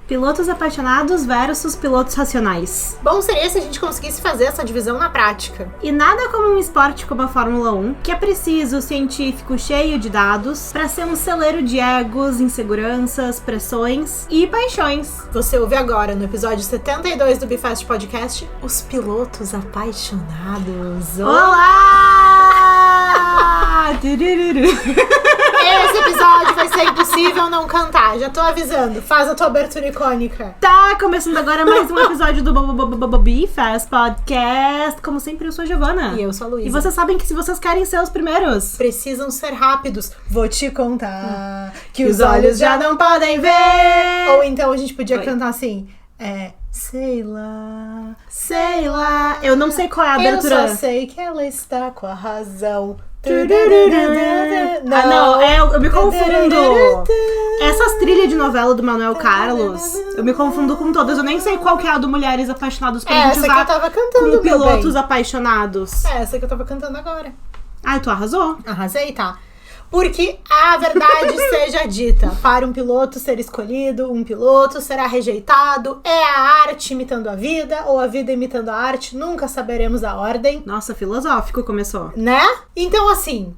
Pilotos apaixonados versus pilotos racionais. Bom seria se a gente conseguisse fazer essa divisão na prática. E nada como um esporte como a Fórmula 1, que é preciso, científico, cheio de dados, para ser um celeiro de egos, inseguranças, pressões e paixões. Você ouve agora, no episódio 72 do Bifast Podcast, os pilotos apaixonados. Olá! Esse episódio vai ser impossível não cantar, já tô avisando. Faz a tua abertura icônica. Tá começando agora mais um episódio do Bifast Podcast. Como sempre, eu sou a Giovana. E eu sou a Luísa. E vocês sabem que se vocês querem ser os primeiros, precisam ser rápidos. Vou te contar que os olhos já não podem ver. Ou então a gente podia cantar assim, sei lá, sei lá. Eu não sei qual é a abertura. Eu só sei que ela está com a razão. Não, eu me confundo. Essas trilhas de novela do Manuel Carlos, eu me confundo com todas. Eu nem sei qual que é a do Mulheres Apaixonadas pra gente essa usar que eu tava cantando, com pilotos apaixonados. Essa que eu tava cantando agora. Ai, tu arrasou? Arrasei, tá. Porque a verdade seja dita, para um piloto ser escolhido, um piloto será rejeitado, é a arte imitando a vida, ou a vida imitando a arte, nunca saberemos a ordem. Nossa, filosófico começou. Né? Então, assim,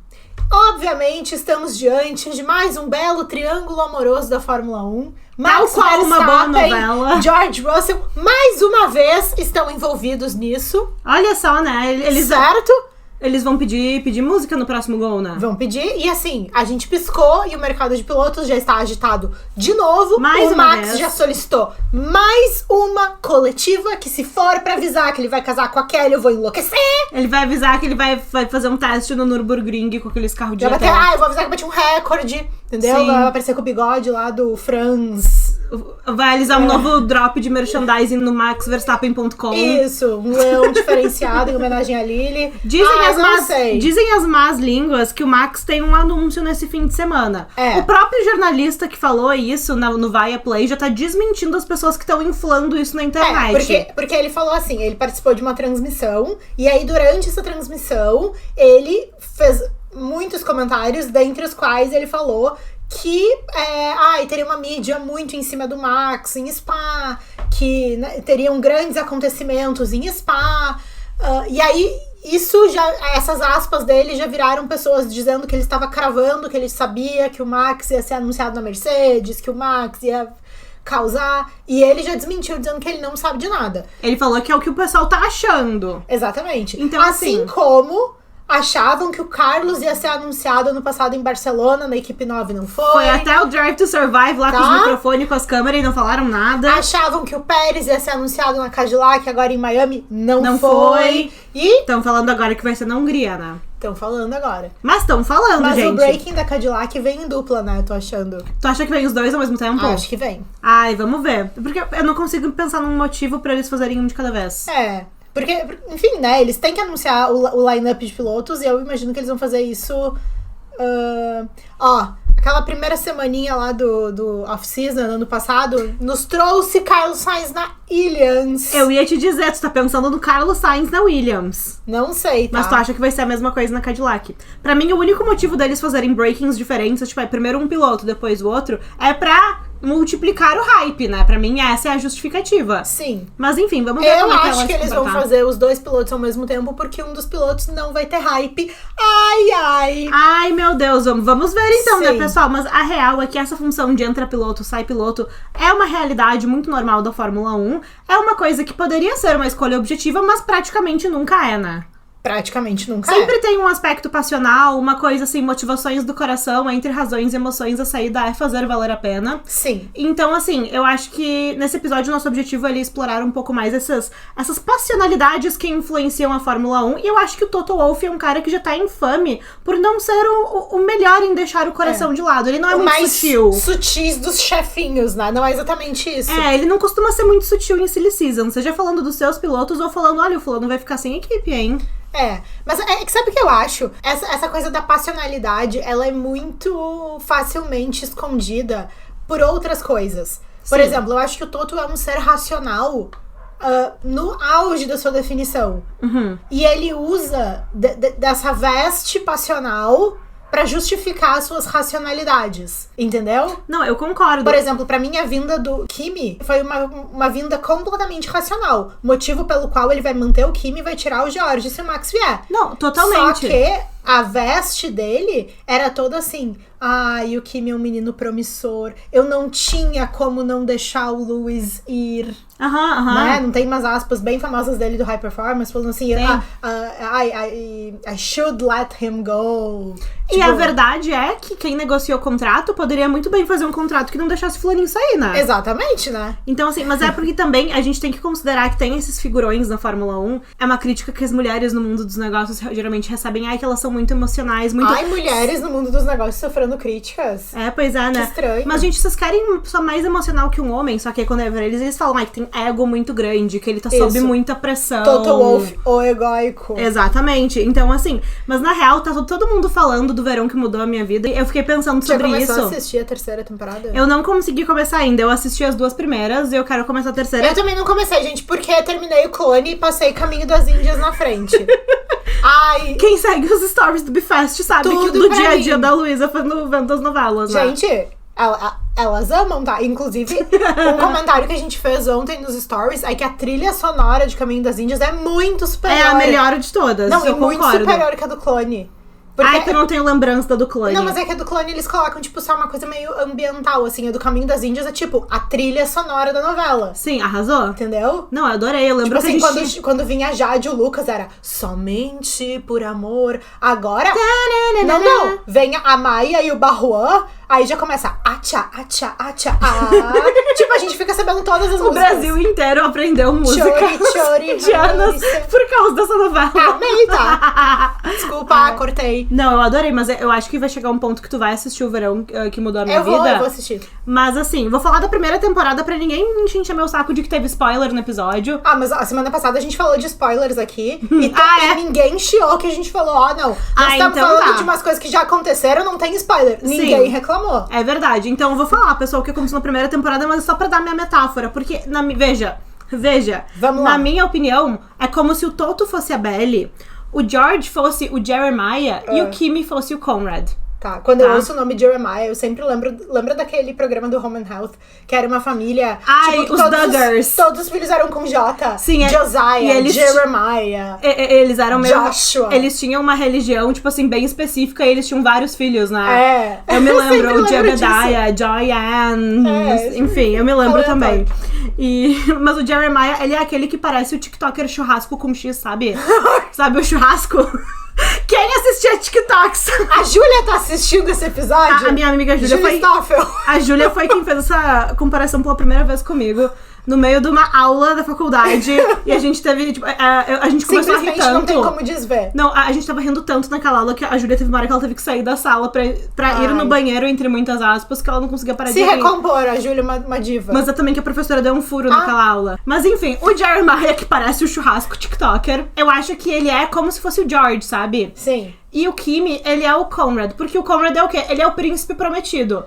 obviamente estamos diante de mais um belo triângulo amoroso da Fórmula 1. Tal qual uma boa novela. George Russell, mais uma vez, estão envolvidos nisso. Olha só, né? Certo? Eles vão pedir música no próximo gol, né? Vão pedir, e assim, a gente piscou e o mercado de pilotos já está agitado de novo. Mais o uma Max vez. já solicitou mais uma coletiva que, se for pra avisar que ele vai casar com a Kelly, eu vou enlouquecer. Ele vai avisar que ele vai fazer um teste no Nürburgring com aqueles carros de Eu vou avisar que eu bati um recorde, entendeu? Sim. Vai aparecer com o bigode lá do Franz. Vai alisar um novo drop de merchandising no maxverstappen.com. Isso, um leão diferenciado em homenagem a Lily. Dizem as más línguas que o Max tem um anúncio nesse fim de semana. O próprio jornalista que falou isso no Viaplay já tá desmentindo as pessoas que estão inflando isso na internet. Porque ele falou assim, ele participou de uma transmissão, e aí durante essa transmissão ele fez muitos comentários, dentre os quais ele falou que teria uma mídia muito em cima do Max em Spa, que, né, teriam grandes acontecimentos em Spa, e aí essas aspas dele já viraram pessoas dizendo que ele estava cravando, que ele sabia que o Max ia ser anunciado na Mercedes, que o Max ia causar, e ele já desmentiu dizendo que ele não sabe de nada. Ele falou que é o que o pessoal tá achando. Exatamente. Então, assim como achavam que o Carlos ia ser anunciado ano passado em Barcelona, na equipe 9 não foi. Foi até o Drive to Survive lá com os microfones, com as câmeras, e não falaram nada. Achavam que o Pérez ia ser anunciado na Cadillac, agora em Miami não foi. E estão falando agora que vai ser na Hungria, né? Estão falando agora. Mas estão falando, gente. Mas o breaking da Cadillac vem em dupla, né? Tô achando. Tu acha que vem os dois ao mesmo tempo? Acho que vem. Ai, vamos ver. Porque eu não consigo pensar num motivo pra eles fazerem um de cada vez. Porque, enfim, né, eles têm que anunciar o line-up de pilotos, e eu imagino que eles vão fazer isso... aquela primeira semaninha lá do off-season, ano passado, nos trouxe Carlos Sainz na Williams. Eu ia te dizer, tu tá pensando no Carlos Sainz na Williams. Não sei, tá? Mas tu acha que vai ser a mesma coisa na Cadillac. Pra mim, o único motivo deles fazerem breakings diferentes, tipo, primeiro um piloto, depois o outro, é pra multiplicar o hype, né? Pra mim, essa é a justificativa. Sim. Mas enfim, vamos ver como é que Eu acho que eles vão fazer os dois pilotos ao mesmo tempo, porque um dos pilotos não vai ter hype. Ai, meu Deus, vamos ver então, Sim. né, pessoal? Mas a real é que essa função de entra piloto, sai piloto é uma realidade muito normal da Fórmula 1. É uma coisa que poderia ser uma escolha objetiva, mas praticamente nunca é, né? Praticamente nunca Sempre tem um aspecto passional, uma coisa assim, motivações do coração, entre razões e emoções, a saída é fazer valer a pena. Sim. Então, assim, eu acho que nesse episódio o nosso objetivo é explorar um pouco mais essas passionalidades que influenciam a Fórmula 1. E eu acho que o Toto Wolff é um cara que já tá infame por não ser o melhor em deixar o coração de lado. Ele não é muito sutil. O mais sutis dos chefinhos, né? Não é exatamente isso. Ele não costuma ser muito sutil em Silly Season, seja falando dos seus pilotos ou falando, olha, o fulano vai ficar sem equipe, hein? Mas sabe o que eu acho? Essa coisa da passionalidade, ela é muito facilmente escondida por outras coisas. Por exemplo, eu acho que o Toto é um ser racional no auge da sua definição. Uhum. E ele usa dessa veste passional pra justificar as suas racionalidades, entendeu? Não, eu concordo. Por exemplo, pra mim a vinda do Kimi foi uma vinda completamente racional. Motivo pelo qual ele vai manter o Kimi e vai tirar o George se o Max vier. Não, totalmente. Só que a veste dele era toda assim... Ai, o Kimi é um menino promissor. Eu não tinha como não deixar o Lewis ir. Né? Não tem umas aspas bem famosas dele do High Performance falando assim, I should let him go. E tipo, a verdade é que quem negociou o contrato poderia muito bem fazer um contrato que não deixasse o fulaninho sair, né? Exatamente, né? Então, assim, mas é porque também a gente tem que considerar que tem esses figurões na Fórmula 1. É uma crítica que as mulheres no mundo dos negócios geralmente recebem. Ai, que elas são muito emocionais, muito... Ai, mulheres no mundo dos negócios sofrendo críticas. É, pois é, né? Que estranho. Mas, gente, vocês querem uma pessoa mais emocional que um homem? Só que aí, quando é pra eles falam, ai, que tem ego muito grande, que ele tá sob muita pressão. Toto Wolff, o egóico. Exatamente. Então, assim, mas na real, tá todo mundo falando do verão que mudou a minha vida. E eu fiquei pensando sobre isso. Você começou a assistir a terceira temporada? Eu não consegui começar ainda. Eu assisti as 2 primeiras e eu quero começar a terceira. Eu também não comecei, gente, porque eu terminei o Clone e passei Caminho das Índias na frente. Ai. Quem segue os stories do Bifest sabe que do dia a dia da Luísa vendo as novelas, né? Gente, elas amam, tá? Inclusive, um comentário que a gente fez ontem nos stories é que a trilha sonora de Caminho das Índias é muito superior. É a melhor de todas. Não, eu muito concordo. superior que a do Clone. Porque... Ai, que eu não tenho lembrança da do Clone. Não, mas é que a do Clone eles colocam, tipo, só uma coisa meio ambiental, assim. A do Caminho das Índias é, tipo, a trilha sonora da novela. Sim, arrasou. Entendeu? Não, eu adorei. Eu lembro tipo que assim, quando vinha a Jade e o Lucas era somente por amor. Agora... Não. Vem a Maia e o Barruan, aí já começa acha, acha, acha, tipo, a gente fica sabendo todas as músicas. O Brasil inteiro aprendeu música chori, indianas por causa dessa novela. Amei, tá? Desculpa, cortei. Não, eu adorei, mas eu acho que vai chegar um ponto que tu vai assistir o verão que mudou a minha vida. Eu vou assistir. Mas assim, vou falar da primeira temporada pra ninguém encher meu saco de que teve spoiler no episódio. Ah, mas a semana passada a gente falou de spoilers aqui. E ninguém chiou que a gente falou, não. Nós estamos então falando de umas coisas que já aconteceram, não tem spoiler. Ninguém reclamou. É verdade. Então eu vou falar, pessoal, o que aconteceu na primeira temporada, mas é só pra dar minha metáfora. Porque, veja, vamos lá. Na minha opinião, é como se o Toto fosse a Belly, o George fosse o Jeremiah e o Kimi fosse o Conrad. Tá, quando eu ouço o nome Jeremiah, eu sempre lembro daquele programa do Home and Health, que era uma família... Ai, tipo, os Duggars. Todos os filhos eram com J. Sim, Josiah, Jeremiah, eles eram meio... Joshua. Eles tinham uma religião, tipo assim, bem específica, e eles tinham vários filhos, né? É. Eu me lembro, o Jebediah, Joyanne, enfim, eu me lembro também. Mas o Jeremiah, ele é aquele que parece o TikToker churrasco com X, sabe? Sabe o churrasco? Quem assistia TikToks? A Júlia tá assistindo esse episódio? A minha amiga Júlia foi... A Júlia foi quem fez essa comparação pela primeira vez comigo. No meio de uma aula da faculdade. E a gente teve, tipo, a gente começou a rir tanto. Não tem como desver. Não, a gente tava rindo tanto naquela aula que a Júlia teve uma hora que ela teve que sair da sala pra ir no banheiro, entre muitas aspas, que ela não conseguia parar de rir. Se recompor, a Júlia é uma diva. Mas é também que a professora deu um furo naquela aula. Mas enfim, o Jeremiah, que parece o churrasco TikToker, eu acho que ele é como se fosse o George, sabe? Sim. E o Kimi, ele é o Conrad. Porque o Conrad é o quê? Ele é o príncipe prometido.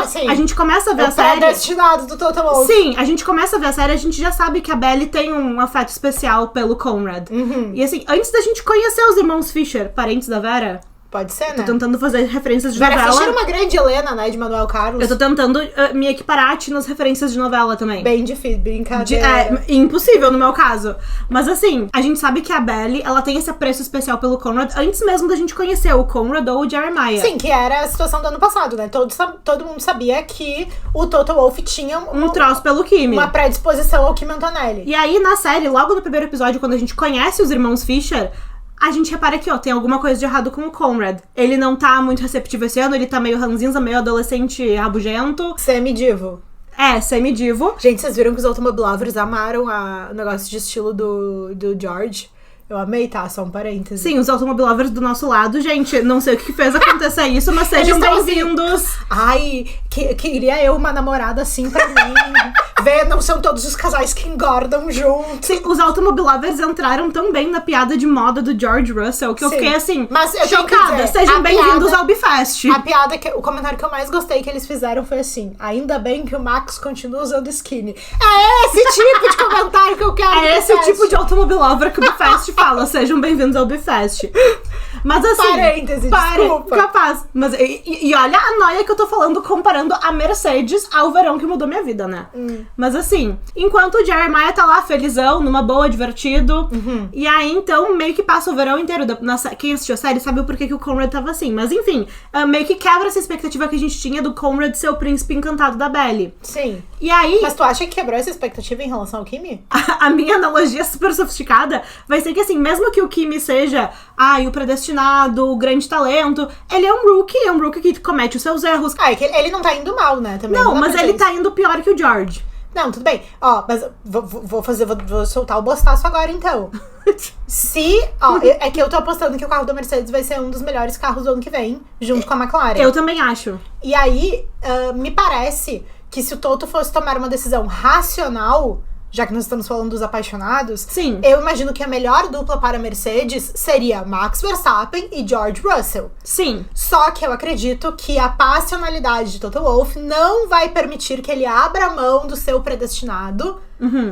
Sim. A gente começa a ver a série... É o destinado do Toto Wolff. Sim, a gente começa a ver a série, a gente já sabe que a Belly tem um afeto especial pelo Conrad. Uhum. E assim, antes da gente conhecer os irmãos Fisher, parentes da Vera... Pode ser, né? Tô tentando fazer referências de Vera novela. Fischer é uma grande Helena, né? De Manuel Carlos. Eu tô tentando me equiparar nas referências de novela também. Bem difícil, brincadeira. Impossível no meu caso. Mas assim, a gente sabe que a Belly, ela tem esse apreço especial pelo Conrad antes mesmo da gente conhecer o Conrad ou o Jeremiah. Sim, que era a situação do ano passado, né? Todo mundo sabia que o Toto Wolff tinha um troço pelo Kimi. Uma predisposição ao Kimi Antonelli. E aí, na série, logo no primeiro episódio, quando a gente conhece os irmãos Fisher... A gente repara que, tem alguma coisa de errado com o Conrad. Ele não tá muito receptivo esse ano, ele tá meio ranzinza, meio adolescente rabugento. Semi-divo. Semi-divo. Gente, vocês viram que os automobilovers amaram o negócio de estilo do George? Eu amei, tá? Só um parêntese. Sim, os automobilovers do nosso lado, gente, não sei o que fez acontecer isso, mas sejam bem-vindos. Assim, ai, queria eu uma namorada assim pra mim. Não são todos os casais que engordam juntos. Sim, os automobilovers entraram tão bem na piada de moda do George Russell que eu fiquei assim, chocada. Sejam bem-vindos ao Bifest. O comentário que eu mais gostei que eles fizeram foi assim: ainda bem que o Max continua usando skinny. É esse tipo de comentário que eu quero. É esse o tipo de automobilover que o Bifest fala, sejam bem-vindos ao Bifest. Mas assim... Parêntese, desculpa. Capaz. Mas, e olha a noia que eu tô falando comparando a Mercedes ao verão que mudou minha vida, né? Mas assim, enquanto o Jeremiah tá lá felizão, numa boa, divertido. E aí, então, meio que passa o verão inteiro. Quem assistiu a série sabe o porquê que o Conrad tava assim. Mas enfim, meio que quebra essa expectativa que a gente tinha do Conrad ser o príncipe encantado da Belly. Sim. E aí... Mas tu acha que quebrou essa expectativa em relação ao Kimi? A minha analogia super sofisticada vai ser que, assim, mesmo que o Kimi seja o predestinado, o grande talento, ele é um rookie que comete os seus erros. É que ele não tá indo mal, né? Também não, mas ele tá indo pior que o George. Não, tudo bem. Ó, mas vou soltar o bostaço agora, então. É que eu tô apostando que o carro da Mercedes vai ser um dos melhores carros do ano que vem, junto com a McLaren. Eu também acho. E aí, me parece que se o Toto fosse tomar uma decisão racional, já que nós estamos falando dos apaixonados, sim, eu imagino que a melhor dupla para a Mercedes seria Max Verstappen e George Russell. Sim. Só que eu acredito que a passionalidade de Toto Wolff não vai permitir que ele abra mão do seu predestinado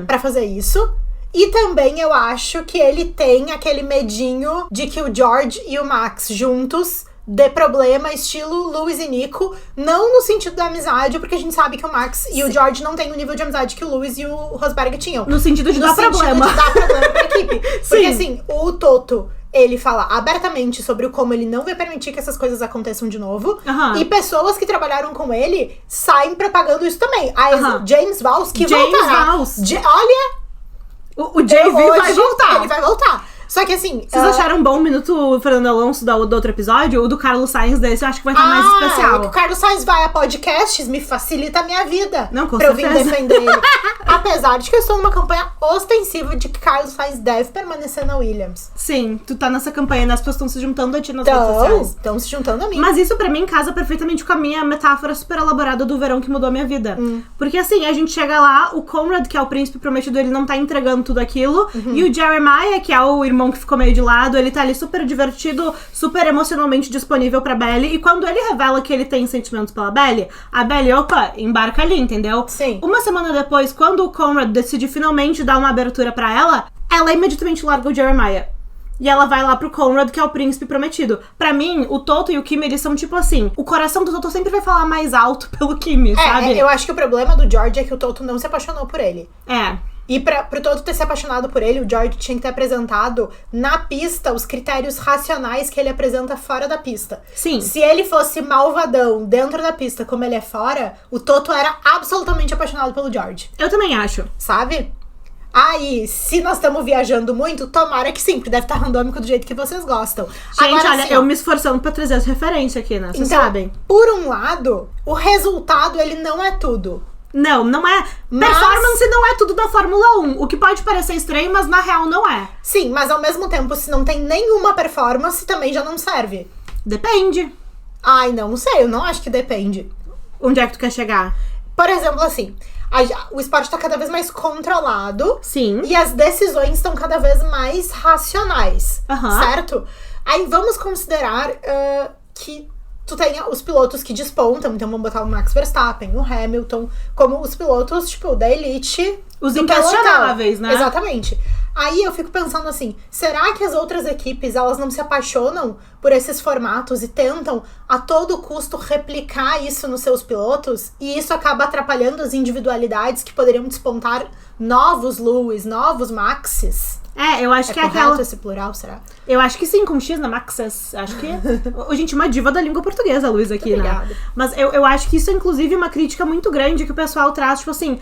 pra fazer isso. E também eu acho que ele tem aquele medinho de que o George e o Max juntos dê problema, estilo Lewis e Nico, não no sentido da amizade, porque a gente sabe que o Max e o George não têm o nível de amizade que o Lewis e o Rosberg tinham. No sentido de dar problema. No sentido de dar problema pra equipe. Porque assim, o Toto, ele fala abertamente sobre como ele não vai permitir que essas coisas aconteçam de novo. E pessoas que trabalharam com ele saem propagando isso também. James Vowles, que voltará. Olha... O JV vai voltar. Ele vai voltar. Só que assim... Vocês acharam bom o minuto Fernando Alonso do outro episódio? O do Carlos Sainz desse eu acho que vai estar mais especial. O Carlos Sainz vai a podcasts, me facilita a minha vida. Não, com pra certeza. Eu vir defender ele. Apesar de que eu estou numa campanha ostensiva de que Carlos Sainz deve permanecer na Williams. Sim, tu tá nessa campanha, né? As pessoas estão se juntando a ti nas redes sociais. Estão se juntando a mim. Mas isso pra mim casa perfeitamente com a minha metáfora super elaborada do verão que mudou a minha vida. Porque assim, a gente chega lá, o Conrad, que é o príncipe prometido, ele não tá entregando tudo aquilo. E o Jeremiah, que é o irmão que ficou meio de lado, ele tá ali super divertido, super emocionalmente disponível pra Belly. E quando ele revela que ele tem sentimentos pela Belly, a Belly, opa, embarca ali, entendeu? Sim. Uma semana depois, quando o Conrad decide finalmente dar uma abertura pra ela imediatamente larga o Jeremiah. E ela vai lá pro Conrad, que é o príncipe prometido. Pra mim, o Toto e o Kimi, eles são tipo assim... O coração do Toto sempre vai falar mais alto pelo Kimi, sabe? Eu acho que o problema do George é que o Toto não se apaixonou por ele. E pro Toto ter se apaixonado por ele, o George tinha que ter apresentado na pista os critérios racionais que ele apresenta fora da pista. Sim. Se ele fosse malvadão dentro da pista como ele é fora, o Toto era absolutamente apaixonado pelo George. Eu também acho. Sabe? Aí, se nós estamos viajando muito, tomara que sim, porque deve estar randômico do jeito que vocês gostam. Gente, agora, olha, assim, eu me esforçando pra trazer as referências aqui, né? Vocês sabem. Por um lado, o resultado, ele não é tudo. Não é. Performance não é tudo da Fórmula 1. O que pode parecer estranho, mas na real não é. Sim, mas ao mesmo tempo, se não tem nenhuma performance, também já não serve. Depende. Ai, não sei, eu não acho que depende. Onde é que tu quer chegar? Por exemplo, assim, o esporte tá cada vez mais controlado. Sim. E as decisões estão cada vez mais racionais. Certo? Aí vamos considerar que tu tem os pilotos que despontam, então vamos botar o Max Verstappen, o Hamilton, como os pilotos, tipo, da elite. Os inquestionáveis, né? Exatamente. Aí eu fico pensando assim, será que as outras equipes, elas não se apaixonam por esses formatos e tentam a todo custo replicar isso nos seus pilotos? E isso acaba atrapalhando as individualidades que poderiam despontar novos Lewis, novos Maxes? Eu acho que é correto aquela... esse plural, será? Eu acho que sim, com X na Maxes. Acho que... Gente, uma diva da língua portuguesa, a Luiz, aqui, né? Mas eu acho que isso é, inclusive, uma crítica muito grande que o pessoal traz, tipo assim...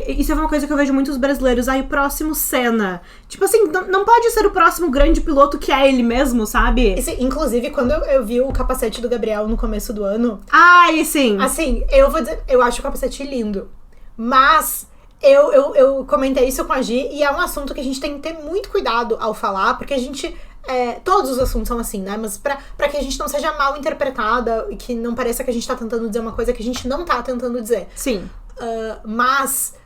isso é uma coisa que eu vejo muitos brasileiros. O próximo Senna. Tipo assim, não pode ser o próximo grande piloto que é ele mesmo, sabe? Inclusive, quando eu vi o capacete do Gabriel no começo do ano... sim. Assim, eu vou dizer, eu acho o capacete lindo. Mas... Eu comentei isso com a Gi, e é um assunto que a gente tem que ter muito cuidado ao falar, porque a gente... todos os assuntos são assim, né? Mas pra que a gente não seja mal interpretada e que não pareça que a gente tá tentando dizer uma coisa que a gente não tá tentando dizer. Sim. Mas...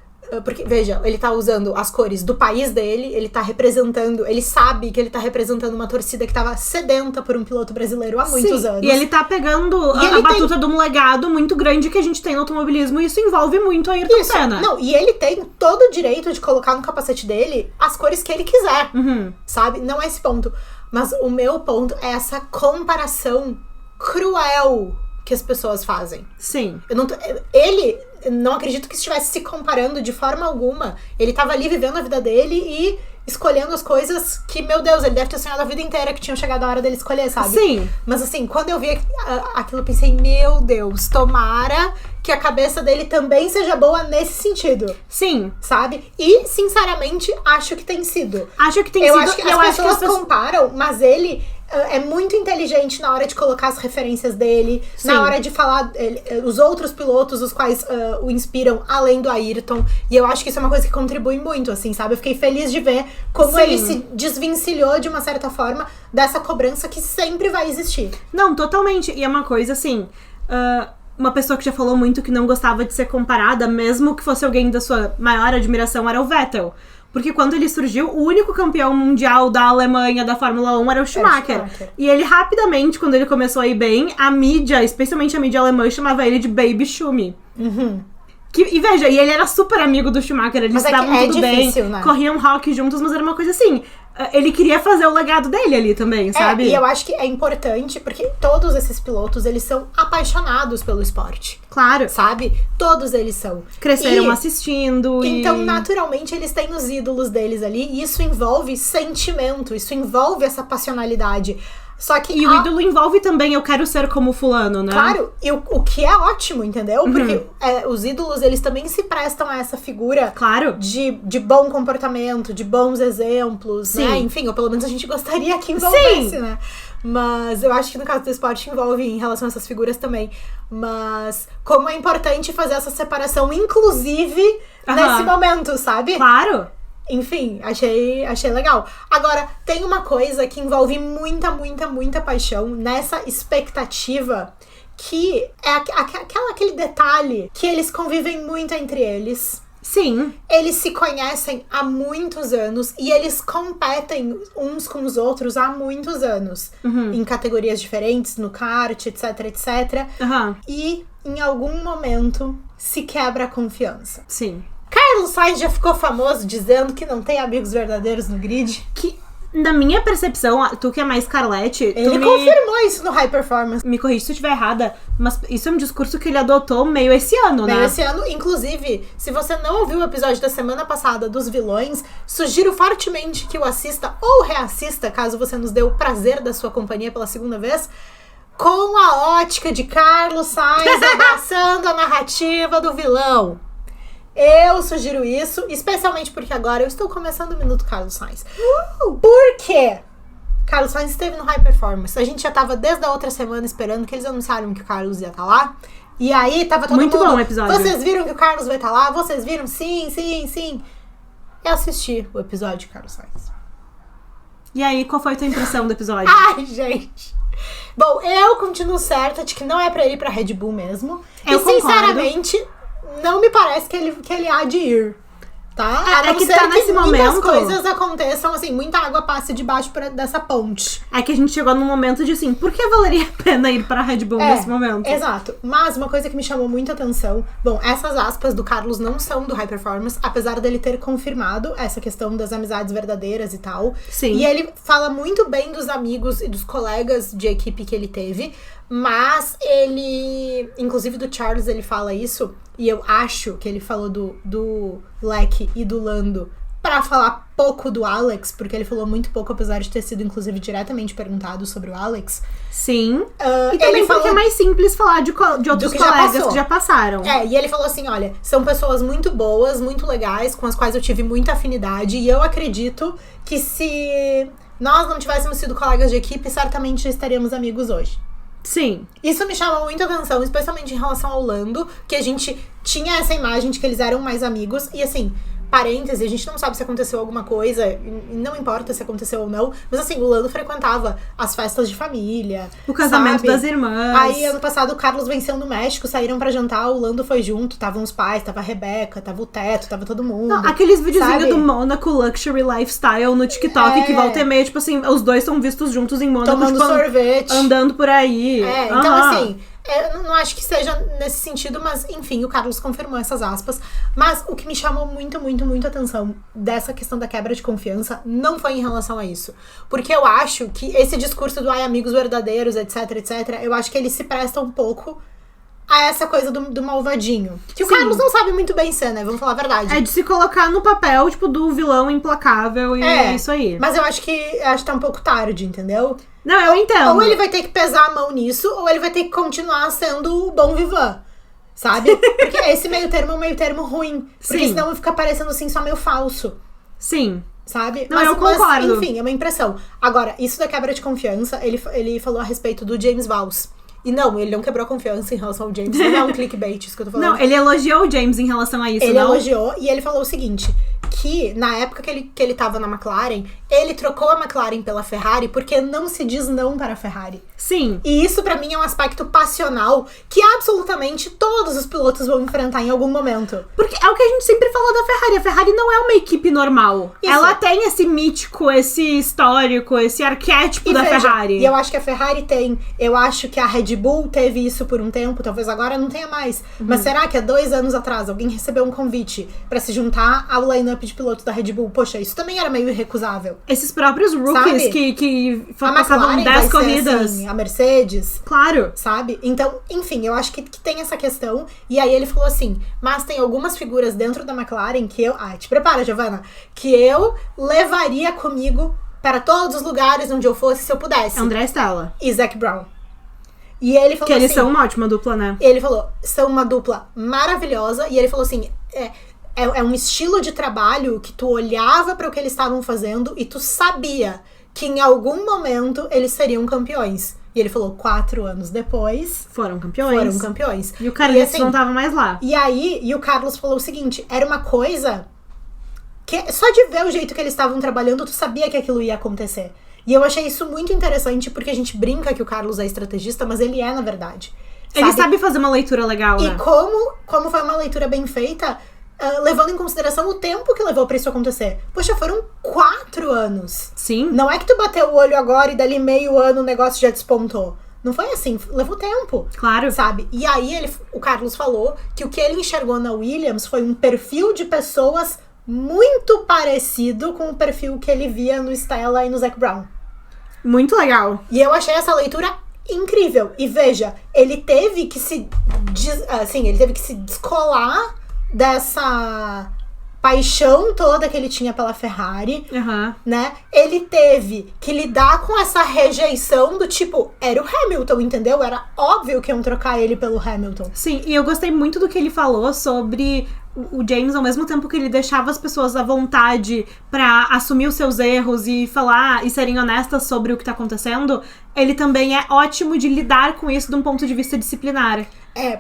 Porque, veja, ele tá usando as cores do país dele, ele tá representando, ele sabe que ele tá representando uma torcida que tava sedenta por um piloto brasileiro há muitos anos. E ele tá pegando a batuta de um legado muito grande que a gente tem no automobilismo, e isso envolve muito a Ayrton Senna. Não, e ele tem todo o direito de colocar no capacete dele as cores que ele quiser, sabe? Não é esse ponto. Mas o meu ponto é essa comparação cruel que as pessoas fazem. Sim. Ele, não acredito que estivesse se comparando de forma alguma. Ele tava ali vivendo a vida dele e escolhendo as coisas que, meu Deus, ele deve ter sonhado a vida inteira que tinham chegado a hora dele escolher, sabe? Sim. Mas assim, quando eu vi aquilo, eu pensei, meu Deus, tomara que a cabeça dele também seja boa nesse sentido. Sim. Sabe? E, sinceramente, acho que tem sido. Acho que tem eu sido. Acho que as pessoas comparam, mas ele é muito inteligente na hora de colocar as referências dele, Sim. na hora de falar os outros pilotos, os quais o inspiram, além do Ayrton. E eu acho que isso é uma coisa que contribui muito, assim, sabe? Eu fiquei feliz de ver como Sim. ele se desvencilhou, de uma certa forma, dessa cobrança que sempre vai existir. Não, totalmente. E é uma coisa, assim... uma pessoa que já falou muito que não gostava de ser comparada, mesmo que fosse alguém da sua maior admiração, era o Vettel. Porque quando ele surgiu, o único campeão mundial da Alemanha da Fórmula 1 era o Schumacher. E ele rapidamente, quando ele começou a ir bem, a mídia, especialmente a mídia alemã, chamava ele de Baby Schumi. E veja, e ele era super amigo do Schumacher, eles estavam tudo difícil, bem, né? corriam rock juntos, mas era uma coisa assim... Ele queria fazer o legado dele ali também, sabe? E eu acho que é importante, porque todos esses pilotos, eles são apaixonados pelo esporte. Claro. Sabe? Todos eles são. Cresceram assistindo. Então, naturalmente, eles têm os ídolos deles ali. E isso envolve sentimento, isso envolve essa passionalidade. Só que o ídolo envolve também eu quero ser como fulano, né? Claro, e o que é ótimo, entendeu? Porque os ídolos, eles também se prestam a essa figura claro. de bom comportamento, de bons exemplos, Sim. né? Enfim, ou pelo menos a gente gostaria que envolvesse, Sim. né? Mas eu acho que no caso do esporte envolve em relação a essas figuras também. Mas como é importante fazer essa separação, inclusive nesse momento, sabe? Claro. Enfim, achei legal. Agora, tem uma coisa que envolve muita paixão nessa expectativa, que é aquele detalhe que eles convivem muito entre eles. Sim. Eles se conhecem há muitos anos e eles competem uns com os outros há muitos anos. Em categorias diferentes, no kart, etc. E em algum momento se quebra a confiança. Sim. Carlos Sainz já ficou famoso dizendo que não tem amigos verdadeiros no grid. Que, na minha percepção, tu que é mais Carlete... Ele confirmou isso no High Performance. Me corrige se eu estiver errada, mas isso é um discurso que ele adotou meio esse ano, né? Meio esse ano. Inclusive, se você não ouviu o episódio da semana passada dos vilões, sugiro fortemente que o assista ou reassista, caso você nos dê o prazer da sua companhia pela segunda vez, com a ótica de Carlos Sainz abraçando a narrativa do vilão. Eu sugiro isso, especialmente porque agora eu estou começando o Minuto Carlos Sainz. Por quê? Carlos Sainz esteve no High Performance. A gente já tava desde a outra semana esperando que eles anunciaram que o Carlos ia estar lá. E aí tava todo muito mundo... bom o episódio. Vocês viram que o Carlos vai estar lá? Vocês viram? Sim. Eu assisti o episódio de Carlos Sainz. E aí, qual foi a tua impressão do episódio? Ai, gente. Bom, eu continuo certa de que não é pra ele ir pra Red Bull mesmo. Eu e, sinceramente... Não me parece que ele há de ir, tá? É que tá nesse momento... muitas coisas aconteçam, assim, muita água passa debaixo dessa ponte. É que a gente chegou num momento de, assim, por que valeria a pena ir pra Red Bull nesse momento? Exato. Mas uma coisa que me chamou muita atenção... Bom, essas aspas do Carlos não são do High Performance, apesar dele ter confirmado essa questão das amizades verdadeiras e tal. Sim. E ele fala muito bem dos amigos e dos colegas de equipe que ele teve, mas ele... Inclusive do Charles ele fala isso, e eu acho que ele falou do Leque e do Lando pra falar pouco do Alex, porque ele falou muito pouco, apesar de ter sido, inclusive, diretamente perguntado sobre o Alex. Sim. E também porque é mais simples falar de outros colegas que já passaram. E ele falou assim, olha, são pessoas muito boas, muito legais, com as quais eu tive muita afinidade, e eu acredito que se nós não tivéssemos sido colegas de equipe, certamente já estaríamos amigos hoje. Sim. Isso me chama muita atenção, especialmente em relação ao Lando, que a gente tinha essa imagem de que eles eram mais amigos, e assim... Parêntese, a gente não sabe se aconteceu alguma coisa, não importa se aconteceu ou não, mas assim, o Lando frequentava as festas de família. O casamento das irmãs. Aí, ano passado, o Carlos venceu no México, saíram pra jantar, o Lando foi junto, estavam os pais, tava a Rebeca, tava o Teto, tava todo mundo. Não, aqueles videozinhos do Mônaco Luxury Lifestyle no TikTok, que volta e meia, tipo assim, os dois são vistos juntos em Mônaco, tomando tipo, sorvete. andando por aí. Então assim... Eu não acho que seja nesse sentido, mas enfim, o Carlos confirmou essas aspas. Mas o que me chamou muito, muito, muito a atenção dessa questão da quebra de confiança não foi em relação a isso. Porque eu acho que esse discurso do amigos verdadeiros, etc, etc, eu acho que ele se presta um pouco a essa coisa do malvadinho. Que o Carlos não sabe muito bem ser, né? Vamos falar a verdade. É de se colocar no papel, tipo, do vilão implacável e é isso aí. Mas eu acho que tá um pouco tarde, entendeu? Não, eu entendo. Ou ele vai ter que pesar a mão nisso, ou ele vai ter que continuar sendo o bom vivan, sabe? Porque esse meio termo é um meio termo ruim. Porque senão fica parecendo assim só meio falso. Sim. Sabe? Não, eu concordo. Enfim, é uma impressão. Agora, isso da quebra de confiança, ele falou a respeito do James Valls. E não, ele não quebrou a confiança em relação ao James. Não é um clickbait isso que eu tô falando. Não, ele elogiou o James em relação a isso, Ele elogiou e ele falou o seguinte, que na época que ele tava na McLaren, ele trocou a McLaren pela Ferrari porque não se diz não para a Ferrari. Sim. E isso pra mim é um aspecto passional que absolutamente todos os pilotos vão enfrentar em algum momento. Porque é o que a gente sempre falou da Ferrari. A Ferrari não é uma equipe normal. Isso. Ela tem esse mítico, esse histórico, esse arquétipo da Ferrari. E eu acho que a Ferrari tem. Eu acho que a Red Bull teve isso por um tempo, talvez agora não tenha mais. Mas será que há 2 anos atrás alguém recebeu um convite pra se juntar ao line-up de pilotos da Red Bull? Poxa, isso também era meio irrecusável. Esses próprios rookies que passavam 10 corridas. Assim, a Mercedes. Claro. Sabe? Então, enfim, eu acho que tem essa questão. E aí ele falou assim, mas tem algumas figuras dentro da McLaren que eu... te prepara, Giovanna. Que eu levaria comigo para todos os lugares onde eu fosse se eu pudesse. André Stella. E Zac Brown. E ele falou que eles assim, são uma ótima dupla, né? Ele falou, são uma dupla maravilhosa. E ele falou assim, é um estilo de trabalho que tu olhava para o que eles estavam fazendo e tu sabia que em algum momento eles seriam campeões. E ele falou, 4 anos depois... Foram campeões. E o Carlos assim, não tava mais lá. E o Carlos falou o seguinte, era uma coisa que só de ver o jeito que eles estavam trabalhando, tu sabia que aquilo ia acontecer. E eu achei isso muito interessante, porque a gente brinca que o Carlos é estrategista, mas ele é, na verdade. Ele sabe fazer uma leitura legal, né? E como foi uma leitura bem feita... levando em consideração o tempo que levou pra isso acontecer. Poxa, foram 4 anos. Sim. Não é que tu bateu o olho agora e dali meio ano o negócio já despontou. Não foi assim, levou tempo. Claro. Sabe? E aí o Carlos falou que o que ele enxergou na Williams foi um perfil de pessoas muito parecido com o perfil que ele via no Stella e no Zac Brown. Muito legal. E eu achei essa leitura incrível. E veja, ele teve que se descolar dessa paixão toda que ele tinha pela Ferrari, né? Ele teve que lidar com essa rejeição do tipo, era o Hamilton, entendeu? Era óbvio que iam trocar ele pelo Hamilton. Sim, e eu gostei muito do que ele falou sobre o James, ao mesmo tempo que ele deixava as pessoas à vontade pra assumir os seus erros e falar e serem honestas sobre o que tá acontecendo, ele também é ótimo de lidar com isso de um ponto de vista disciplinar.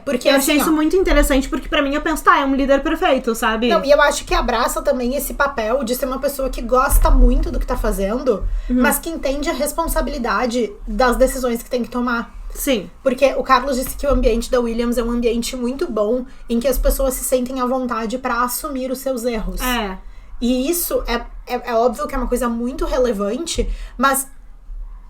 Porque eu achei isso muito interessante, porque pra mim eu penso, é um líder perfeito, sabe? Não, e eu acho que abraça também esse papel de ser uma pessoa que gosta muito do que tá fazendo, mas que entende a responsabilidade das decisões que tem que tomar. Sim. Porque o Carlos disse que o ambiente da Williams é um ambiente muito bom, em que as pessoas se sentem à vontade pra assumir os seus erros. E isso é óbvio que é uma coisa muito relevante, mas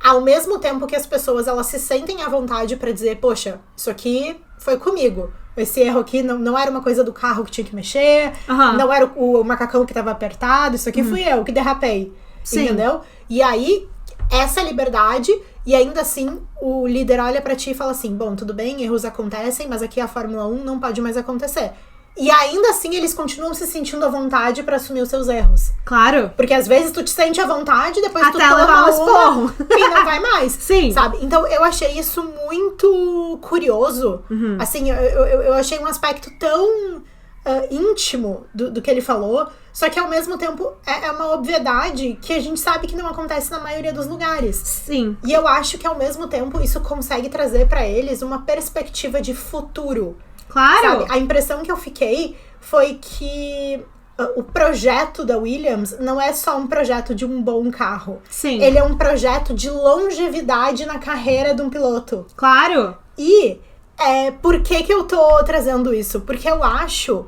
ao mesmo tempo que as pessoas elas se sentem à vontade pra dizer, poxa, isso aqui foi comigo. Esse erro aqui não era uma coisa do carro que tinha que mexer, não era o macacão que tava apertado, isso aqui fui eu que derrapei. Sim. Entendeu? E aí, essa liberdade, e ainda assim, o líder olha pra ti e fala assim, bom, tudo bem, erros acontecem, mas aqui a Fórmula 1 não pode mais acontecer. E ainda assim, eles continuam se sentindo à vontade pra assumir os seus erros. Claro. Porque às vezes tu te sente à vontade, depois até tu toma levar um esporro e não vai mais. Sim. Sabe? Então eu achei isso muito curioso. Assim, eu achei um aspecto tão íntimo do que ele falou, só que ao mesmo tempo é uma obviedade que a gente sabe que não acontece na maioria dos lugares. Sim. E eu acho que ao mesmo tempo isso consegue trazer pra eles uma perspectiva de futuro. Claro! Sabe? A impressão que eu fiquei foi que o projeto da Williams não é só um projeto de um bom carro. Sim. Ele é um projeto de longevidade na carreira de um piloto. Claro! E por que eu tô trazendo isso? Porque eu acho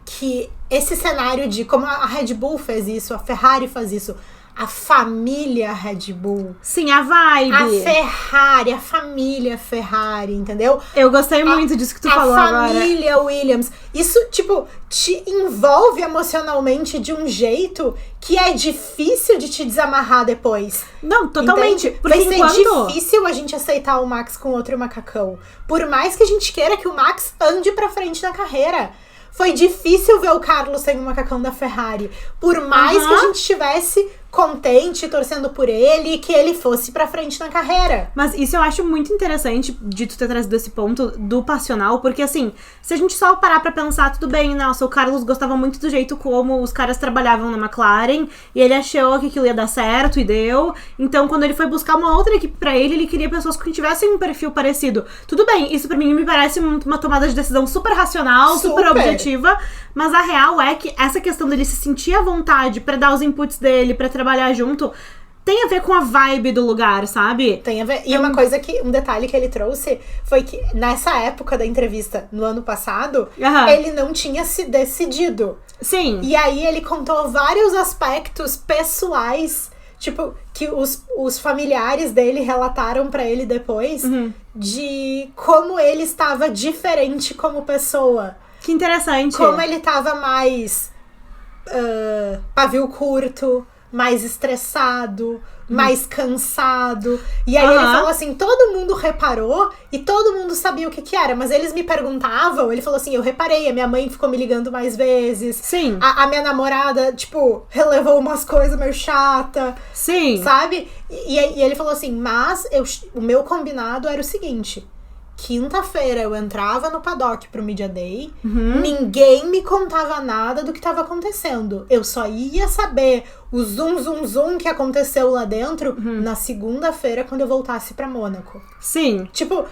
que esse cenário de como a Red Bull fez isso, a Ferrari faz isso, a família Red Bull. Sim, a vibe. A Ferrari, a família Ferrari, entendeu? Eu gostei muito disso que tu falou agora. A família Williams. Isso, tipo, te envolve emocionalmente de um jeito que é difícil de te desamarrar depois. Não, totalmente. Entende? Porque vai ser difícil a gente aceitar o Max com outro macacão. Por mais que a gente queira que o Max ande pra frente na carreira. Foi difícil ver o Carlos sem o macacão da Ferrari. Por mais que a gente estivesse contente, torcendo por ele, que ele fosse pra frente na carreira. Mas isso eu acho muito interessante de tu ter trazido esse ponto do passional, porque assim, se a gente só parar pra pensar, tudo bem, nossa, o Carlos gostava muito do jeito como os caras trabalhavam na McLaren, e ele achou que aquilo ia dar certo, e deu. Então, quando ele foi buscar uma outra equipe pra ele queria pessoas que tivessem um perfil parecido. Tudo bem, isso pra mim me parece uma tomada de decisão super racional, super objetiva, mas a real é que essa questão dele se sentir à vontade pra dar os inputs dele, pra trabalhar junto, tem a ver com a vibe do lugar, sabe? Tem a ver. E uma coisa um detalhe que ele trouxe foi que nessa época da entrevista, no ano passado, ele não tinha se decidido. Sim. E aí ele contou vários aspectos pessoais, tipo, que os familiares dele relataram pra ele depois, de como ele estava diferente como pessoa. Que interessante. Como ele tava mais pavio curto, mais estressado, mais cansado. E aí ele falou assim, todo mundo reparou e todo mundo sabia o que era, mas eles me perguntavam, ele falou assim, eu reparei, a minha mãe ficou me ligando mais vezes. Sim. A minha namorada, tipo, relevou umas coisas meio chata. Sim. Sabe? E ele falou assim, mas o meu combinado era o seguinte... Quinta-feira eu entrava no paddock pro Media Day, ninguém me contava nada do que tava acontecendo. Eu só ia saber o zoom que aconteceu lá dentro na segunda-feira, quando eu voltasse pra Mônaco. Sim. Tipo...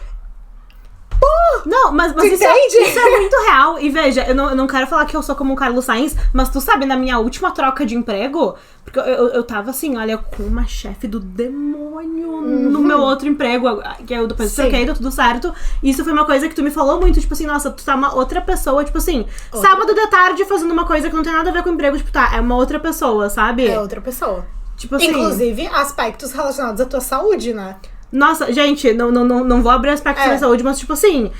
Não, mas isso é muito real. E veja, eu não quero falar que eu sou como o Carlos Sainz, mas tu sabe, na minha última troca de emprego, porque eu tava assim, olha, com uma chefe do demônio no meu outro emprego, que eu depois troquei, deu tudo certo. E isso foi uma coisa que tu me falou muito, tipo assim, nossa, tu tá uma outra pessoa, tipo assim, sábado de tarde fazendo uma coisa que não tem nada a ver com o emprego, tipo, tá, é uma outra pessoa, sabe? É outra pessoa. Tipo assim... Inclusive, aspectos relacionados à tua saúde, né? Nossa, gente, não vou abrir aspectos da saúde, mas tipo assim,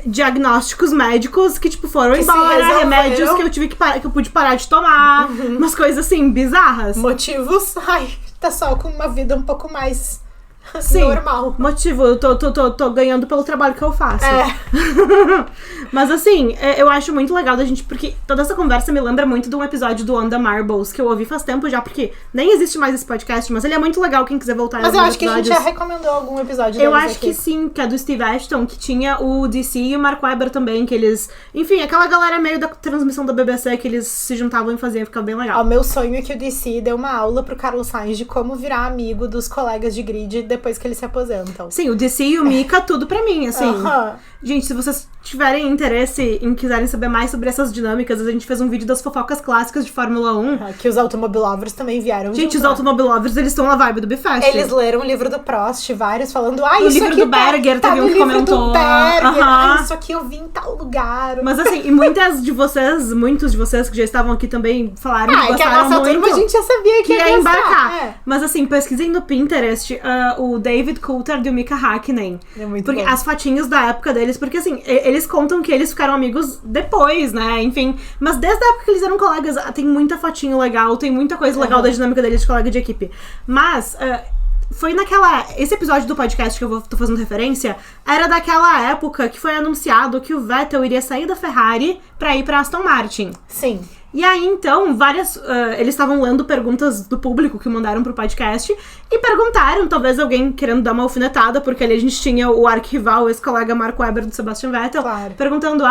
diagnósticos médicos que tipo foram embora, remédios que eu tive que parar, que eu pude parar de tomar, umas coisas assim, bizarras. Motivos, tá só com uma vida um pouco mais normal. Motivo, eu tô ganhando pelo trabalho que eu faço. Mas assim, eu acho muito legal da gente, porque toda essa conversa me lembra muito de um episódio do On The Marbles, que eu ouvi faz tempo já, porque nem existe mais esse podcast, mas ele é muito legal, quem quiser voltar. Mas eu acho que a gente já recomendou algum episódio deles. Eu acho que sim, que é do Steve Ashton, que tinha o DC e o Mark Webber também, que eles... Enfim, aquela galera meio da transmissão da BBC, que eles se juntavam e faziam, ficava bem legal. O meu sonho é que o DC dê uma aula pro Carlos Sainz de como virar amigo dos colegas de grid depois que eles se aposentam. Sim, o DC e o Mika, tudo pra mim, assim. Gente, se vocês tiverem interesse em quiserem saber mais sobre essas dinâmicas, a gente fez um vídeo das fofocas clássicas de Fórmula 1. Que os automobilovers também vieram. Gente, os automobilovers, eles estão na vibe do Bifest. Eles leram o livro do Prost, vários falando, o isso livro aqui do Berger, teve um que comentou. Do Berger, isso aqui eu vi em tal lugar. Mas assim, e muitos de vocês que já estavam aqui também falaram que gostaram muito. Que a nossa turma a gente já sabia que ia embarcar. Mas assim, pesquisem no Pinterest o David Coulthard e o Mika Hakkinen. É muito porque bom. As fotinhas da época deles, porque assim, eles contam que eles ficaram amigos depois, né? Enfim, mas desde a época que eles eram colegas, tem muita fotinho legal, tem muita coisa legal da dinâmica deles de colega de equipe. Mas... foi esse episódio do podcast que eu tô fazendo referência, era daquela época que foi anunciado que o Vettel iria sair da Ferrari pra ir pra Aston Martin. Sim. E aí, então, eles estavam lendo perguntas do público que mandaram pro podcast e perguntaram, talvez alguém querendo dar uma alfinetada, porque ali a gente tinha o arquival, esse colega Mark Webber do Sebastian Vettel, perguntando,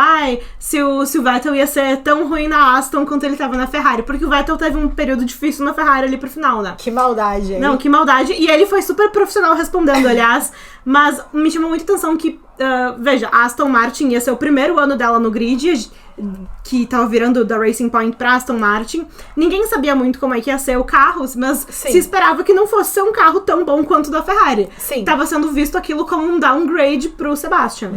se o Vettel ia ser tão ruim na Aston quanto ele tava na Ferrari, porque o Vettel teve um período difícil na Ferrari ali pro final, né? Que maldade, hein? Não, que maldade. E ele foi super profissional respondendo, aliás, mas me chamou muita atenção que veja, a Aston Martin ia ser o primeiro ano dela no grid, que tava virando da Racing Point pra Aston Martin. Ninguém sabia muito como é que ia ser o carro, mas se esperava que não fosse ser um carro tão bom quanto o da Ferrari. Sim. Tava sendo visto aquilo como um downgrade pro Sebastian.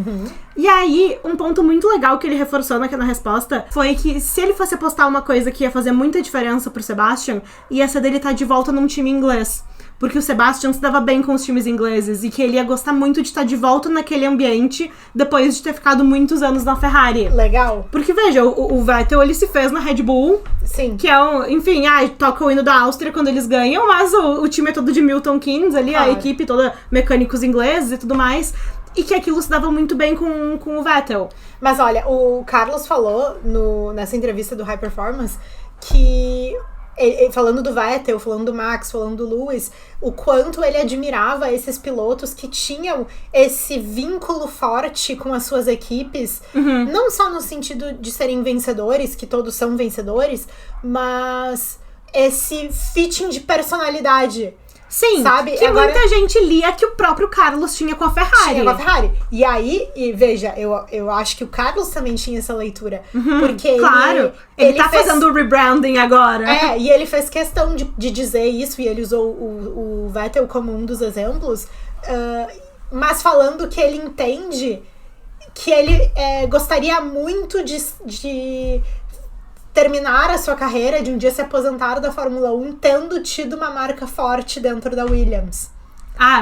E aí, um ponto muito legal que ele reforçou na resposta foi que se ele fosse apostar uma coisa que ia fazer muita diferença pro Sebastian, ia ser dele estar de volta num time inglês. Porque o Sebastian se dava bem com os times ingleses e que ele ia gostar muito de estar de volta naquele ambiente depois de ter ficado muitos anos na Ferrari. Legal. Porque, veja, o Vettel, ele se fez na Red Bull. Sim. Que é enfim, toca o hino da Áustria quando eles ganham, mas o time é todo de Milton Keynes ali, claro. A equipe toda mecânicos ingleses e tudo mais. E que aquilo se dava muito bem com o Vettel. Mas olha, o Carlos falou nessa entrevista do High Performance que... falando do Vettel, falando do Max, falando do Lewis, o quanto ele admirava esses pilotos que tinham esse vínculo forte com as suas equipes, não só no sentido de serem vencedores, que todos são vencedores, mas esse fitting de personalidade. Sim, sabe? Que agora, muita gente lia que o próprio Carlos tinha com a Ferrari. Tinha com a Ferrari. E aí, veja, eu acho que o Carlos também tinha essa leitura. Porque claro, ele tá fazendo o rebranding agora. E ele fez questão de dizer isso, e ele usou o Vettel como um dos exemplos, mas falando que ele entende que ele gostaria muito de terminar a sua carreira, de um dia se aposentar da Fórmula 1, tendo tido uma marca forte dentro da Williams.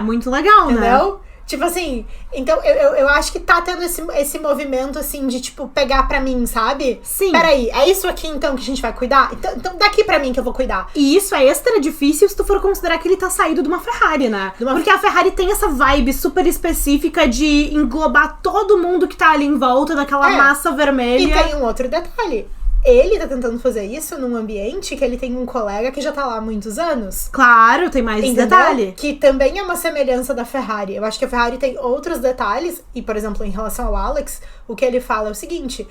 Muito legal, entendeu? Né? Tipo assim, então eu acho que tá tendo esse movimento, assim, de, tipo, pegar pra mim, sabe? Sim. Peraí, é isso aqui, então, que a gente vai cuidar? Então daqui pra mim que eu vou cuidar. E isso é extra difícil se tu for considerar que ele tá saído de uma Ferrari, né? Porque a Ferrari tem essa vibe super específica de englobar todo mundo que tá ali em volta daquela massa vermelha. E tem um outro detalhe. Ele tá tentando fazer isso num ambiente que ele tem um colega que já tá lá há muitos anos. Claro, tem mais detalhe. Que também é uma semelhança da Ferrari. Eu acho que a Ferrari tem outros detalhes. E, por exemplo, em relação ao Alex, o que ele fala é o seguinte.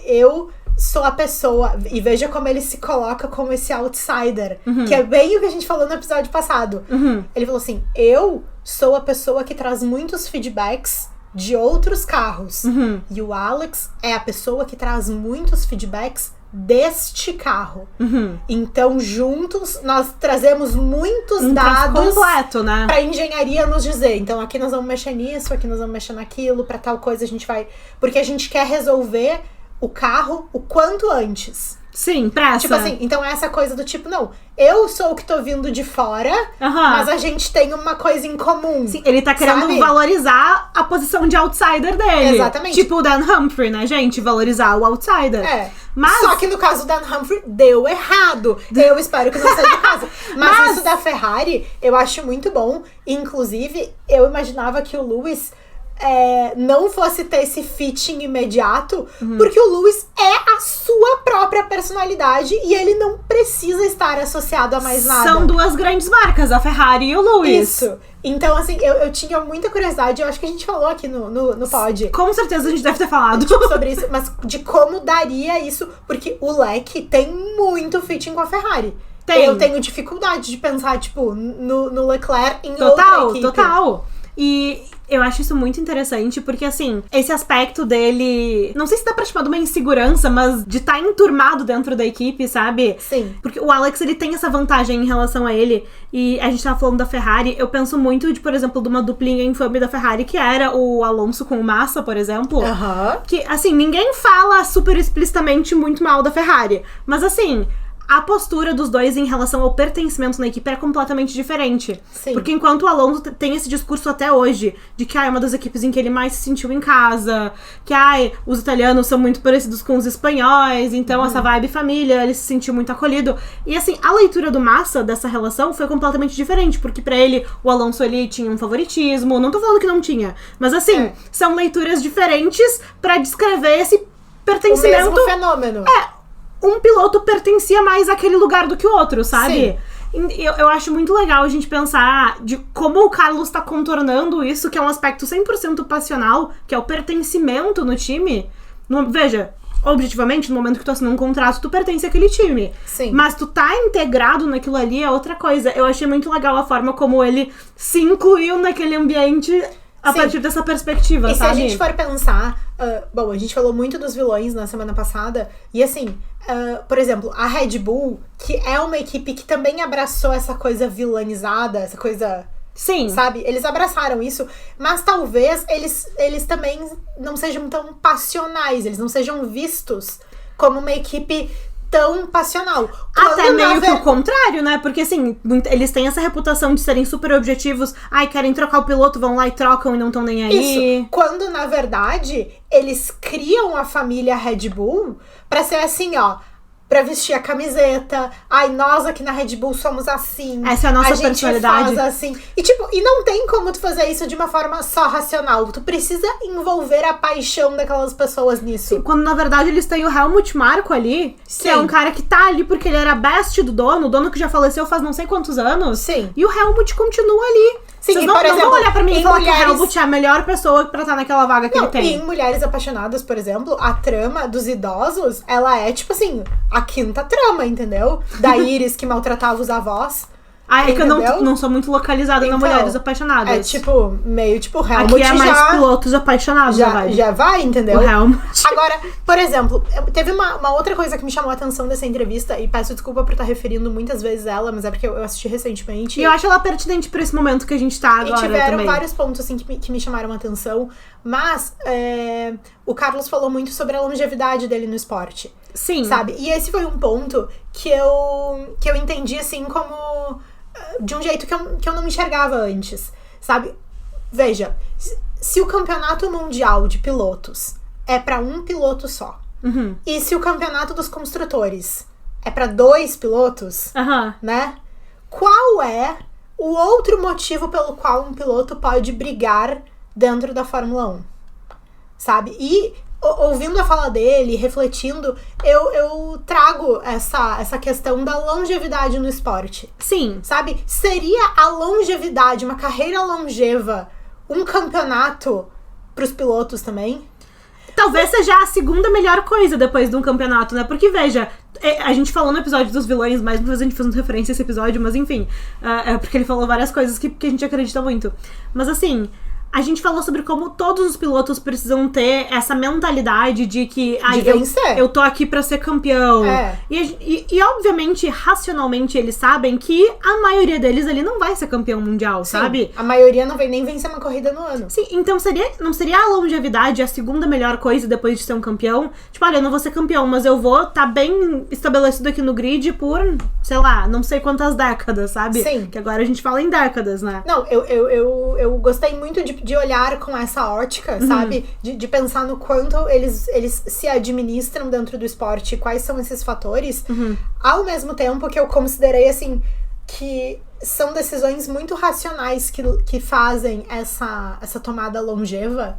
Eu sou a pessoa... E veja como ele se coloca como esse outsider. Que é bem o que a gente falou no episódio passado. Ele falou assim, eu sou a pessoa que traz muitos feedbacks de outros carros. E o Alex é a pessoa que traz muitos feedbacks deste carro. Então, juntos, nós trazemos muitos dados completo, né? Pra engenharia nos dizer. Então, aqui nós vamos mexer nisso, aqui nós vamos mexer naquilo, pra tal coisa a gente vai... Porque a gente quer resolver o carro o quanto antes. Sim, pressa. Tipo assim, então é essa coisa do tipo, não, eu sou o que tô vindo de fora, mas a gente tem uma coisa em comum. Sim, ele tá querendo valorizar a posição de outsider dele. Exatamente. Tipo o Dan Humphrey, né, gente? Valorizar o outsider. Mas... Só que no caso do Dan Humphrey, deu errado. Eu espero que não seja o caso. Mas isso da Ferrari, eu acho muito bom. Inclusive, eu imaginava que o Lewis... não fosse ter esse fitting imediato, porque o Lewis é a sua própria personalidade e ele não precisa estar associado a mais nada. São duas grandes marcas, a Ferrari e o Lewis. Isso. Então, assim, eu tinha muita curiosidade, eu acho que a gente falou aqui no pod. Com certeza a gente deve ter falado. Sobre isso, mas de como daria isso, porque o leque tem muito fitting com a Ferrari. Eu tenho dificuldade de pensar, tipo, no Leclerc em outra equipe. Total. E eu acho isso muito interessante, porque assim, esse aspecto dele, não sei se dá pra chamar de uma insegurança, mas de estar enturmado dentro da equipe, sabe? Sim. Porque o Alex, ele tem essa vantagem em relação a ele, e a gente tava falando da Ferrari, eu penso muito de, por exemplo, de uma duplinha infame da Ferrari, que era o Alonso com o Massa, por exemplo. Que, assim, ninguém fala super explicitamente muito mal da Ferrari, mas assim... A postura dos dois em relação ao pertencimento na equipe era completamente diferente. Sim. Porque enquanto o Alonso tem esse discurso até hoje, de que é uma das equipes em que ele mais se sentiu em casa, que os italianos são muito parecidos com os espanhóis, então essa vibe família, ele se sentiu muito acolhido. E assim, a leitura do Massa dessa relação foi completamente diferente, porque pra ele, o Alonso, ele tinha um favoritismo, não tô falando que não tinha, mas assim, são leituras diferentes pra descrever esse pertencimento. O mesmo fenômeno. Um piloto pertencia mais àquele lugar do que o outro, sabe? Sim. Eu acho muito legal a gente pensar de como o Carlos tá contornando isso, que é um aspecto 100% passional, que é o pertencimento no time. Veja, objetivamente, no momento que tu assina um contrato, tu pertence àquele time. Sim. Mas tu tá integrado naquilo ali é outra coisa. Eu achei muito legal a forma como ele se incluiu naquele ambiente... a partir dessa perspectiva, e sabe? E se a gente for pensar... bom, a gente falou muito dos vilões na semana passada. E assim, por exemplo, a Red Bull, que é uma equipe que também abraçou essa coisa vilanizada, essa coisa... Sim. Sabe? Eles abraçaram isso, mas talvez eles também não sejam tão passionais, eles não sejam vistos como uma equipe tão passional. Até meio que o contrário, né? Porque assim, eles têm essa reputação de serem super objetivos. Ai, querem trocar o piloto, vão lá e trocam e não estão nem aí. Isso. Quando, na verdade, eles criam a família Red Bull pra ser assim, ó... Pra vestir a camiseta. Ai, nós aqui na Red Bull somos assim. Essa é a nossa personalidade. A gente faz assim. E tipo, e não tem como tu fazer isso de uma forma só racional. Tu precisa envolver a paixão daquelas pessoas nisso. Quando na verdade eles têm o Helmut Marko ali. Sim. Que é um cara que tá ali porque ele era best do dono. O dono que já faleceu faz não sei quantos anos. Sim. E o Helmut continua ali. Sim, Vocês e, não, por exemplo, não vão olhar pra mim e falar mulheres... que o Helmut é a melhor pessoa pra estar naquela vaga que ele tem. E em Mulheres Apaixonadas, por exemplo, a trama dos idosos, ela é, tipo assim, a quinta trama, entendeu? Da Iris, que maltratava os avós. Ah, é que eu não sou muito localizada então, na Mulheres Apaixonadas. É tipo, meio tipo Helmut. Aqui é mais pilotos apaixonados, já vai, entendeu? O Helmut. Agora, por exemplo, teve uma outra coisa que me chamou a atenção dessa entrevista, e peço desculpa por estar referindo muitas vezes ela, mas é porque eu assisti recentemente. E eu acho ela pertinente pra esse momento que a gente tá agora. E tiveram também vários pontos, assim, que me chamaram a atenção, mas o Carlos falou muito sobre a longevidade dele no esporte. Sim. Sabe? E esse foi um ponto que eu entendi, assim, como... de um jeito que eu não me enxergava antes, sabe? Veja, se o campeonato mundial de pilotos é pra um piloto só, e se o campeonato dos construtores é pra 2 pilotos, né? Qual é o outro motivo pelo qual um piloto pode brigar dentro da Fórmula 1? Sabe? E ouvindo a fala dele, refletindo, eu trago essa questão da longevidade no esporte. Sim. Sabe? Seria a longevidade, uma carreira longeva, um campeonato pros pilotos também? Talvez seja a segunda melhor coisa depois de um campeonato, né? Porque, veja, a gente falou no episódio dos vilões, mais uma vez a gente fazendo referência a esse episódio, mas enfim, porque ele falou várias coisas que a gente acredita muito. Mas assim... A gente falou sobre como todos os pilotos precisam ter essa mentalidade de que eu tô aqui pra ser campeão. E obviamente, racionalmente, eles sabem que a maioria deles ali não vai ser campeão mundial, Sim, sabe? A maioria não vai nem vencer uma corrida no ano. Sim, então não seria a longevidade a segunda melhor coisa depois de ser um campeão? Tipo, olha, eu não vou ser campeão, mas eu vou tá bem estabelecido aqui no grid por, sei lá, não sei quantas décadas, sabe? Sim. Que agora a gente fala em décadas, né? Não, eu gostei muito de olhar com essa ótica, sabe? De pensar no quanto eles se administram dentro do esporte, quais são esses fatores, ao mesmo tempo que eu considerei, assim, que são decisões muito racionais que fazem essa tomada longeva,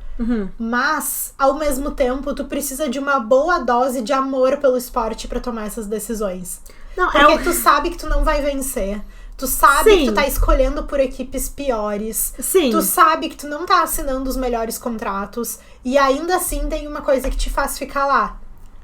mas, ao mesmo tempo, tu precisa de uma boa dose de amor pelo esporte pra tomar essas decisões. Não, porque tu sabe que tu não vai vencer. Tu sabe Sim. que tu tá escolhendo por equipes piores. Sim. Tu sabe que tu não tá assinando os melhores contratos. E ainda assim tem uma coisa que te faz ficar lá.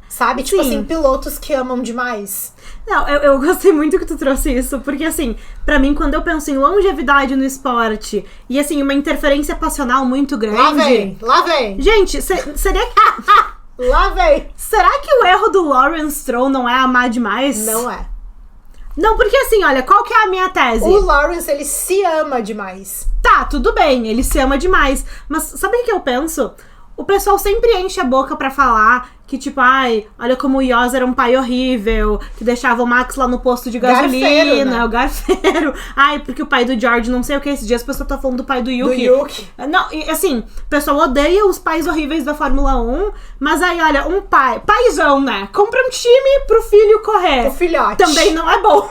Sabe? Tipo assim, pilotos que amam demais. Não, eu gostei muito que tu trouxe isso. Porque assim, pra mim, quando eu penso em longevidade no esporte e assim, uma interferência passional muito grande... Lá vem! Gente, seria que... Lá vem! Será que o erro do Lawrence Stroll não é amar demais? Não é. Não, porque assim, olha, qual que é a minha tese? O Lawrence, ele se ama demais. Tá, tudo bem, ele se ama demais. Mas sabe o que eu penso? O pessoal sempre enche a boca pra falar que, tipo, ai, olha como o Yoz era um pai horrível, que deixava o Max lá no posto de gasolina, Garfeiro, né? O garfeiro. Ai, porque o pai do George, não sei o que, esses dias a pessoa tá falando do pai do Yuki. Não, e, assim, o pessoal odeia os pais horríveis da Fórmula 1, mas aí, olha, um paizão, né? Compra um time pro filho correr. O filhote. Também não é bom.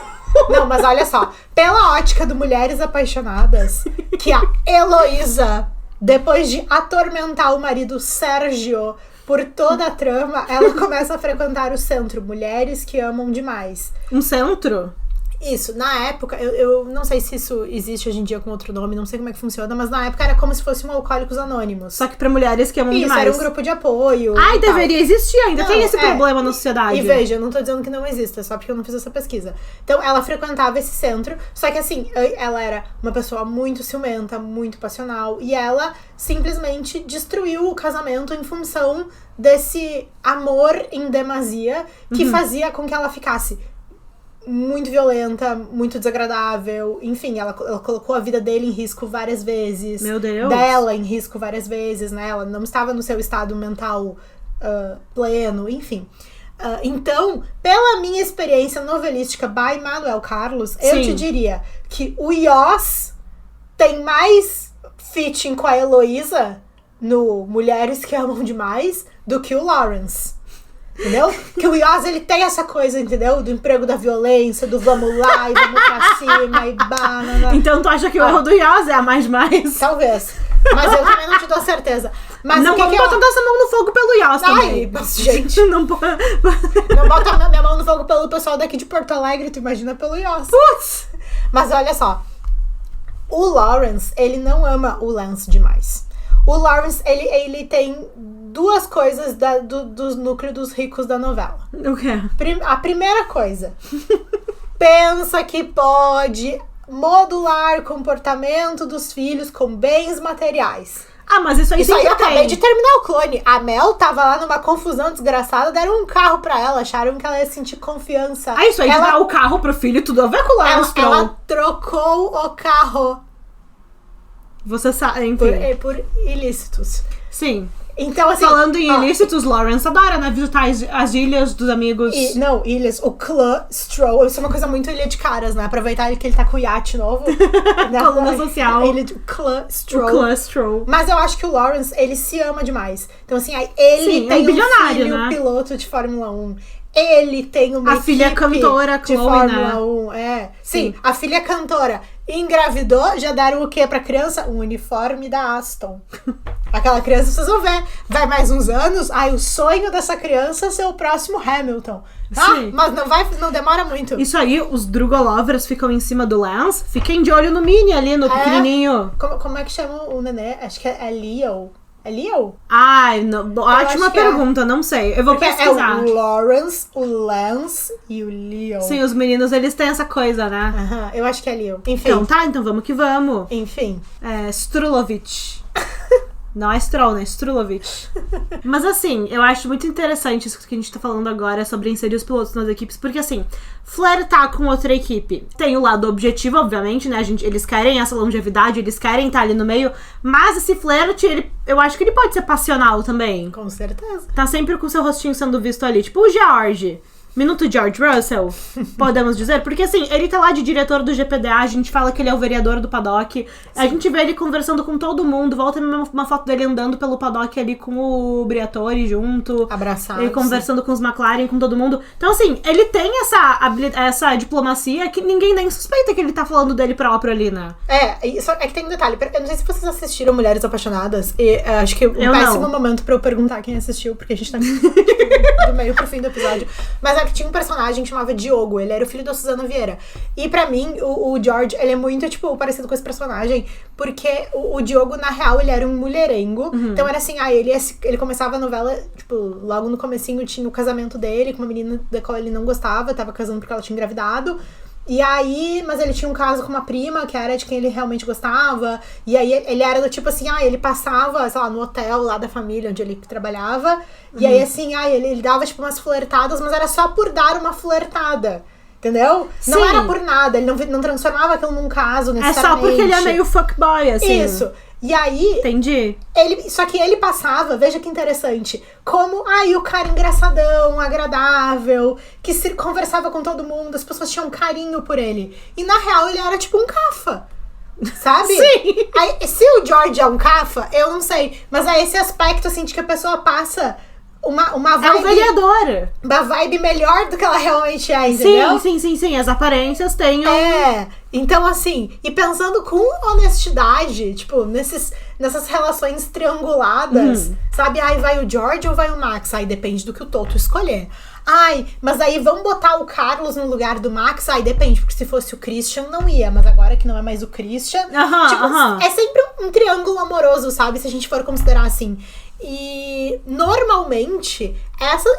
Não, mas olha só, pela ótica do Mulheres Apaixonadas, que a Heloísa, depois de atormentar o marido Sérgio por toda a trama, ela começa a frequentar o centro Mulheres que Amam Demais. Um centro? Isso, na época, eu não sei se isso existe hoje em dia com outro nome, não sei como é que funciona, mas na época era como se fosse um Alcoólicos Anônimos. Só que pra mulheres que amam Isso, demais. era um grupo de apoio. Ai, e tal. deveria existir ainda. Não, Tem esse problema na sociedade. E veja, eu não tô dizendo que não exista, só porque eu não fiz essa pesquisa. Então, ela frequentava esse centro, só que assim, ela era uma pessoa muito ciumenta, muito passional, e ela simplesmente destruiu o casamento em função desse amor em demasia que fazia com que ela ficasse muito violenta, muito desagradável, enfim, ela colocou a vida dele em risco várias vezes. Meu Deus. Dela em risco várias vezes, né? Ela não estava no seu estado mental pleno, enfim. Então, pela minha experiência novelística by Manuel Carlos, eu te diria que o Yoss tem mais fitting com a Heloísa no Mulheres que Amam Demais do que o Lawrence. Entendeu? Que o Yoss, ele tem essa coisa, entendeu? Do emprego da violência, do vamos lá e vamos pra cima e banana. Então tu acha que o erro do Yoss é a mais? Talvez. Mas eu também não te dou certeza. Mas não vamos botar nossa mão no fogo pelo Yoss também. Ai, mas, gente. Não bota minha mão no fogo pelo pessoal daqui de Porto Alegre, tu imagina pelo Yoss. Putz! Mas olha só. O Lawrence, ele não ama o Lance demais. O Lawrence, ele tem duas coisas do núcleo dos ricos da novela. O quê? A primeira coisa. Pensa que pode modular o comportamento dos filhos com bens materiais. Ah, mas isso aí Isso aí eu tem. acabei de terminar o clone. A Mel tava lá numa confusão desgraçada, deram um carro pra ela, acharam que ela ia sentir confiança. Ah, isso aí de dar o carro pro filho, tudo a ver com o Lawrence Stroll. Ela trocou o carro Você sabe, enfim. por ilícitos. Sim. Então, assim... Falando em ilícitos, Lawrence adora, né? Visitar as ilhas dos amigos. Ilhas. O Clã Stroll. Isso é uma coisa muito Ilha de Caras, né? Aproveitar que ele tá com o iate novo. Coluna social. Ilha de Clã Stroll. O Clã Stroll. Mas eu acho que o Lawrence, ele se ama demais. Então, assim, ele tem um bilionário, filho né? Piloto de Fórmula 1. Ele tem uma A filha cantora, de Chloe, Fórmula né? 1. Sim, a filha cantora engravidou, já deram o que pra criança? Um uniforme da Aston. Aquela criança, vocês vão ver, vai mais uns anos, o sonho dessa criança é ser o próximo Hamilton. Sim. Mas não demora muito. Isso aí, os Drugolovers ficam em cima do Lance. Fiquem de olho no Mini ali, no pequenininho. Como é que chama o nenê? Acho que é Leo. É Leo? Ai, não, ótima pergunta, não sei. Eu vou pesquisar. É o Lawrence, o Lance e o Leo. Sim, os meninos, eles têm essa coisa, né? Aham, eu acho que é Leo. Enfim. Então vamos que vamos. Enfim. Strulovich. Não é Stroll, né? Strulovich. Mas assim, eu acho muito interessante isso que a gente tá falando agora sobre inserir os pilotos nas equipes, porque assim, flertar com outra equipe tem o lado objetivo, obviamente, né? Eles querem essa longevidade, eles querem estar ali no meio, mas esse flerte, eu acho que ele pode ser passional também. Com certeza. Tá sempre com seu rostinho sendo visto ali, tipo o George. Minuto George Russell, podemos dizer? Porque assim, ele tá lá de diretor do GPDA, a gente fala que ele é o vereador do paddock, a gente vê ele conversando com todo mundo, volta uma foto dele andando pelo paddock ali com o Briatore junto. Abraçado. Ele conversando com os McLaren, com todo mundo. Então assim, ele tem essa diplomacia que ninguém nem suspeita que ele tá falando dele próprio ali, né? Só que tem um detalhe, eu não sei se vocês assistiram Mulheres Apaixonadas, e acho que péssimo momento pra eu perguntar quem assistiu, porque a gente tá do meio pro fim do episódio. Mas que tinha um personagem que chamava Diogo, ele era o filho da Suzana Vieira. E pra mim, o George, ele é muito, tipo, parecido com esse personagem, porque o Diogo, na real, ele era um mulherengo. Então era assim, ele começava a novela, tipo, logo no comecinho tinha o casamento dele com uma menina da qual ele não gostava, tava casando porque ela tinha engravidado. E aí, mas ele tinha um caso com uma prima, que era de quem ele realmente gostava. E aí, ele era do tipo assim, ele passava, sei lá, no hotel lá da família onde ele trabalhava. E aí, assim, ele dava, tipo, umas flertadas, mas era só por dar uma flertada. Entendeu? Sim. Não era por nada, ele não transformava aquilo num caso, necessariamente. É só porque ele é meio fuckboy, assim. Isso. E aí... Entendi. Só que ele passava, veja que interessante, como, o cara engraçadão, agradável, que se conversava com todo mundo, as pessoas tinham carinho por ele. E na real, ele era tipo um cafa. Sabe? Sim. Aí, se o George é um cafa, eu não sei. Mas é esse aspecto, assim, de que a pessoa passa uma vibe... É um vereador. Uma vibe melhor do que ela realmente é, entendeu? Sim. As aparências têm Então, assim, e pensando com honestidade, tipo, nessas relações trianguladas, sabe? Vai o George ou vai o Max? Aí depende do que o Toto escolher. Ai, mas aí vamos botar o Carlos no lugar do Max? Ai, depende, porque se fosse o Christian não ia, mas agora que não é mais o Christian... É sempre um triângulo amoroso, sabe? Se a gente for considerar assim. E normalmente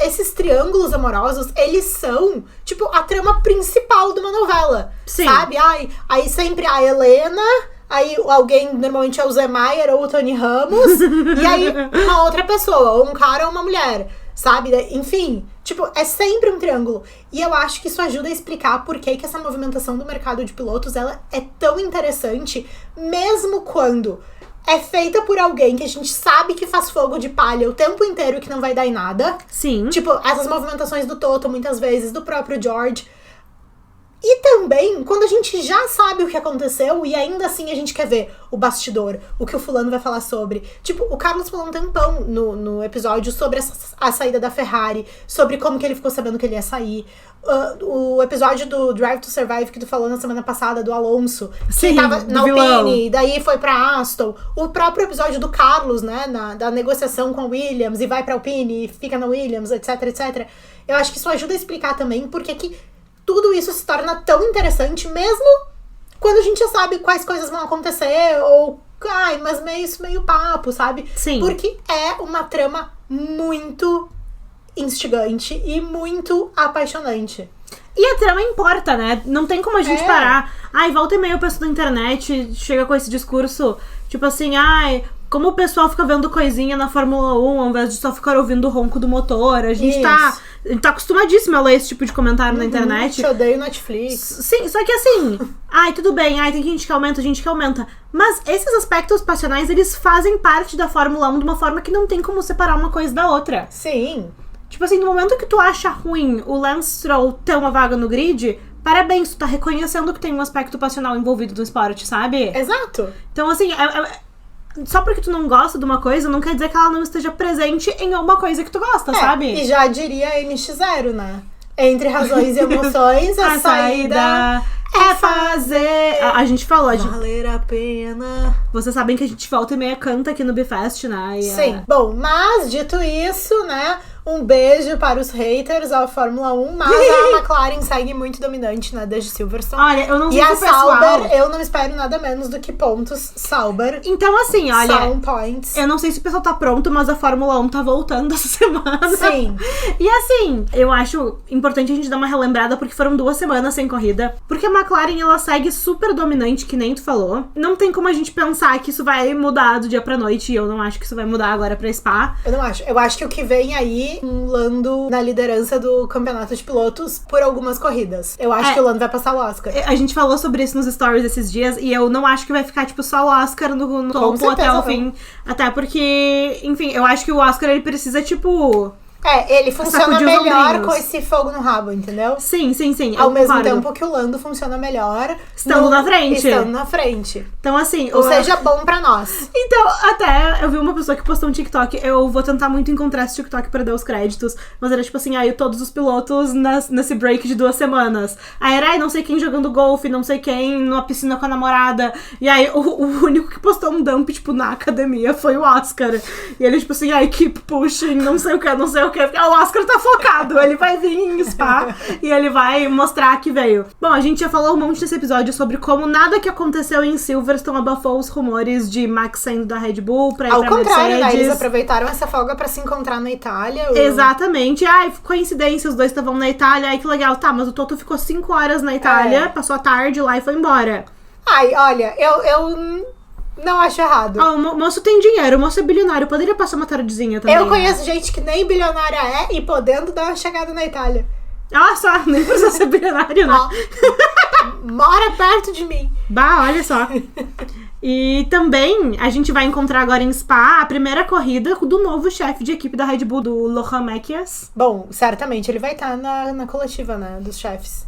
esses triângulos amorosos, eles são tipo a trama principal de uma novela. Sim. Sabe? Ai, aí sempre a Helena, aí alguém, normalmente é o Zé Maier ou o Tony Ramos, e aí uma outra pessoa, ou um cara ou uma mulher, sabe? Enfim, tipo, é sempre um triângulo. E eu acho que isso ajuda a explicar por que essa movimentação do mercado de pilotos, ela é tão interessante, mesmo quando é feita por alguém que a gente sabe que faz fogo de palha o tempo inteiro, que não vai dar em nada. Sim. Tipo, essas movimentações do Toto, muitas vezes, do próprio George. E também, quando a gente já sabe o que aconteceu e ainda assim a gente quer ver o bastidor, o que o fulano vai falar sobre. Tipo, o Carlos falou um tempão no episódio sobre a saída da Ferrari, sobre como que ele ficou sabendo que ele ia sair. O episódio do Drive to Survive que tu falou na semana passada, do Alonso, Sim, que tava na vilão. Alpine, daí foi pra Aston. O próprio episódio do Carlos, né, da negociação com a Williams, e vai pra Alpine, e fica na Williams, etc, etc. Eu acho que isso ajuda a explicar também porque que tudo isso se torna tão interessante, mesmo quando a gente já sabe quais coisas vão acontecer, ou, ai, mas meio papo, sabe? Sim. Porque é uma trama muito instigante e muito apaixonante. E a trama importa, né? Não tem como a gente parar. Ai, volta e meia eu penso na internet, chega com esse discurso, tipo assim, ai, como o pessoal fica vendo coisinha na Fórmula 1 ao invés de só ficar ouvindo o ronco do motor. A gente tá acostumadíssimo a ler esse tipo de comentário na internet. Te odeio Netflix. Sim, só que assim, ai, tudo bem, ai, tem gente que aumenta. Mas esses aspectos passionais, eles fazem parte da Fórmula 1 de uma forma que não tem como separar uma coisa da outra. Sim. Tipo assim, no momento que tu acha ruim o Lance Stroll ter uma vaga no grid, parabéns, tu tá reconhecendo que tem um aspecto passional envolvido no esporte, sabe? Exato. Então, assim, só porque tu não gosta de uma coisa, não quer dizer que ela não esteja presente em alguma coisa que tu gosta, sabe? E já diria NX0, né? Entre razões e emoções, a saída é fazer... A gente falou, valer a pena. Vocês sabem que a gente volta e meia canta aqui no Bifest, né? Sim. Bom, mas dito isso, né? Um beijo para os haters da Fórmula 1, mas a McLaren segue muito dominante, né, desde Silverstone. Olha, eu não sei e se a o pessoal... Sauber, eu não espero nada menos do que pontos Sauber. Então, assim, olha... São points. Eu não sei se o pessoal tá pronto, mas a Fórmula 1 tá voltando essa semana. Sim. E assim, eu acho importante a gente dar uma relembrada, porque foram 2 semanas sem corrida. Porque a McLaren, ela segue super dominante, que nem tu falou. Não tem como a gente pensar que isso vai mudar do dia pra noite, e eu não acho que isso vai mudar agora pra Spa. Eu não acho. Eu acho que o que vem aí, um Lando na liderança do campeonato de pilotos por algumas corridas. Eu acho que o Lando vai passar o Oscar. A gente falou sobre isso nos stories esses dias, e eu não acho que vai ficar, tipo, só o Oscar no topo até o fim. Até porque, enfim, eu acho que o Oscar, ele precisa, tipo... ele funciona melhor com esse fogo no rabo, entendeu? Sim. Ao mesmo tempo que o Lando funciona melhor estando na frente. Então, assim... Ou seja, bom pra nós. Então, até eu vi uma pessoa que postou um TikTok. Eu vou tentar muito encontrar esse TikTok pra dar os créditos. Mas era tipo assim, todos os pilotos nesse break de 2 semanas. Aí era, não sei quem jogando golfe, não sei quem numa piscina com a namorada. E aí, o único que postou um dump, tipo, na academia foi o Oscar. E ele, tipo assim, keep pushing, não sei o que. O Oscar tá focado, ele vai vir em Spa e ele vai mostrar que veio. Bom, a gente já falou um monte nesse episódio sobre como nada que aconteceu em Silverstone abafou os rumores de Max saindo da Red Bull pra ir pra Mercedes. Ao contrário, né? Eles aproveitaram essa folga pra se encontrar na Itália. Exatamente. Coincidência, os dois estavam na Itália. Que legal. Tá, mas o Toto ficou 5 horas na Itália, passou a tarde lá e foi embora. Olha, eu não acho errado. O moço tem dinheiro, o moço é bilionário. Poderia passar uma tardezinha também. Eu conheço gente que nem bilionária é e podendo dar uma chegada na Itália. Olha só, nem precisa ser bilionário, né? Mora perto de mim. Bah, olha só. E também a gente vai encontrar agora em Spa a primeira corrida do novo chefe de equipe da Red Bull, do Lohan Mekies. Bom, certamente ele vai estar na coletiva, né, dos chefes.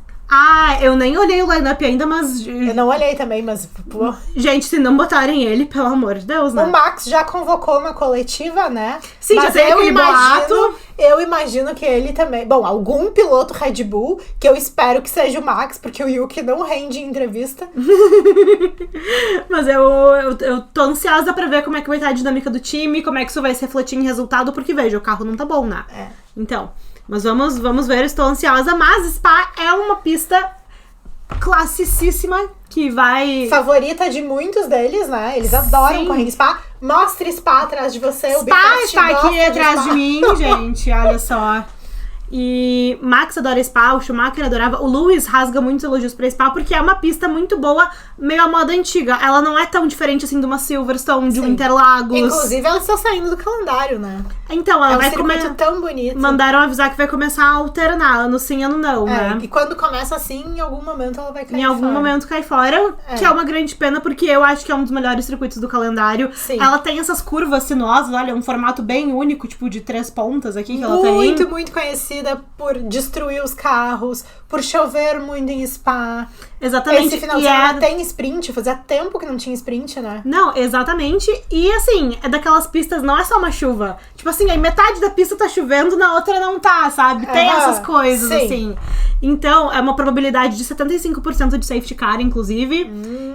Eu nem olhei o line-up ainda, mas... Eu não olhei também, mas... Pô. Gente, se não botarem ele, pelo amor de Deus, né? O Max já convocou uma coletiva, né? Sim, mas já tem aquele boato. Eu imagino que ele também... Bom, algum piloto Red Bull, que eu espero que seja o Max, porque o Yuki não rende em entrevista. Mas eu tô ansiosa pra ver como é que vai estar a dinâmica do time, como é que isso vai se refletir em resultado, porque, veja, o carro não tá bom, né? É. Então... Mas vamos ver, estou ansiosa. Mas Spa é uma pista classicíssima que vai... Favorita de muitos deles, né? Eles adoram correr em Spa. Mostre Spa atrás de você. Spa está aqui atrás de mim, gente. Olha só. E Max adora Spa, o Schumacher adorava. O Lewis rasga muitos elogios pra Spa, porque é uma pista muito boa, meio à moda antiga. Ela não é tão diferente assim de uma Silverstone, de um Interlagos. Inclusive, ela está saindo do calendário, né? Então, ela vai começar tão bonito. Mandaram avisar que vai começar a alternar, ano sim, ano não, né? E quando começa assim, em algum momento ela vai cair fora. Em algum momento cai fora, que é uma grande pena, porque eu acho que é um dos melhores circuitos do calendário. Sim. Ela tem essas curvas sinuosas, olha, um formato bem único, tipo de 3 pontas aqui que ela tem. Muito conhecida por destruir os carros, por chover muito em Spa. Exatamente. Esse final de semana tem sprint, fazia tempo que não tinha sprint, né? Não, exatamente. E assim, é daquelas pistas, não é só uma chuva. Tipo assim, aí metade da pista tá chovendo, na outra não tá, sabe? Tem essas coisas, assim. Então, é uma probabilidade de 75% de safety car, inclusive.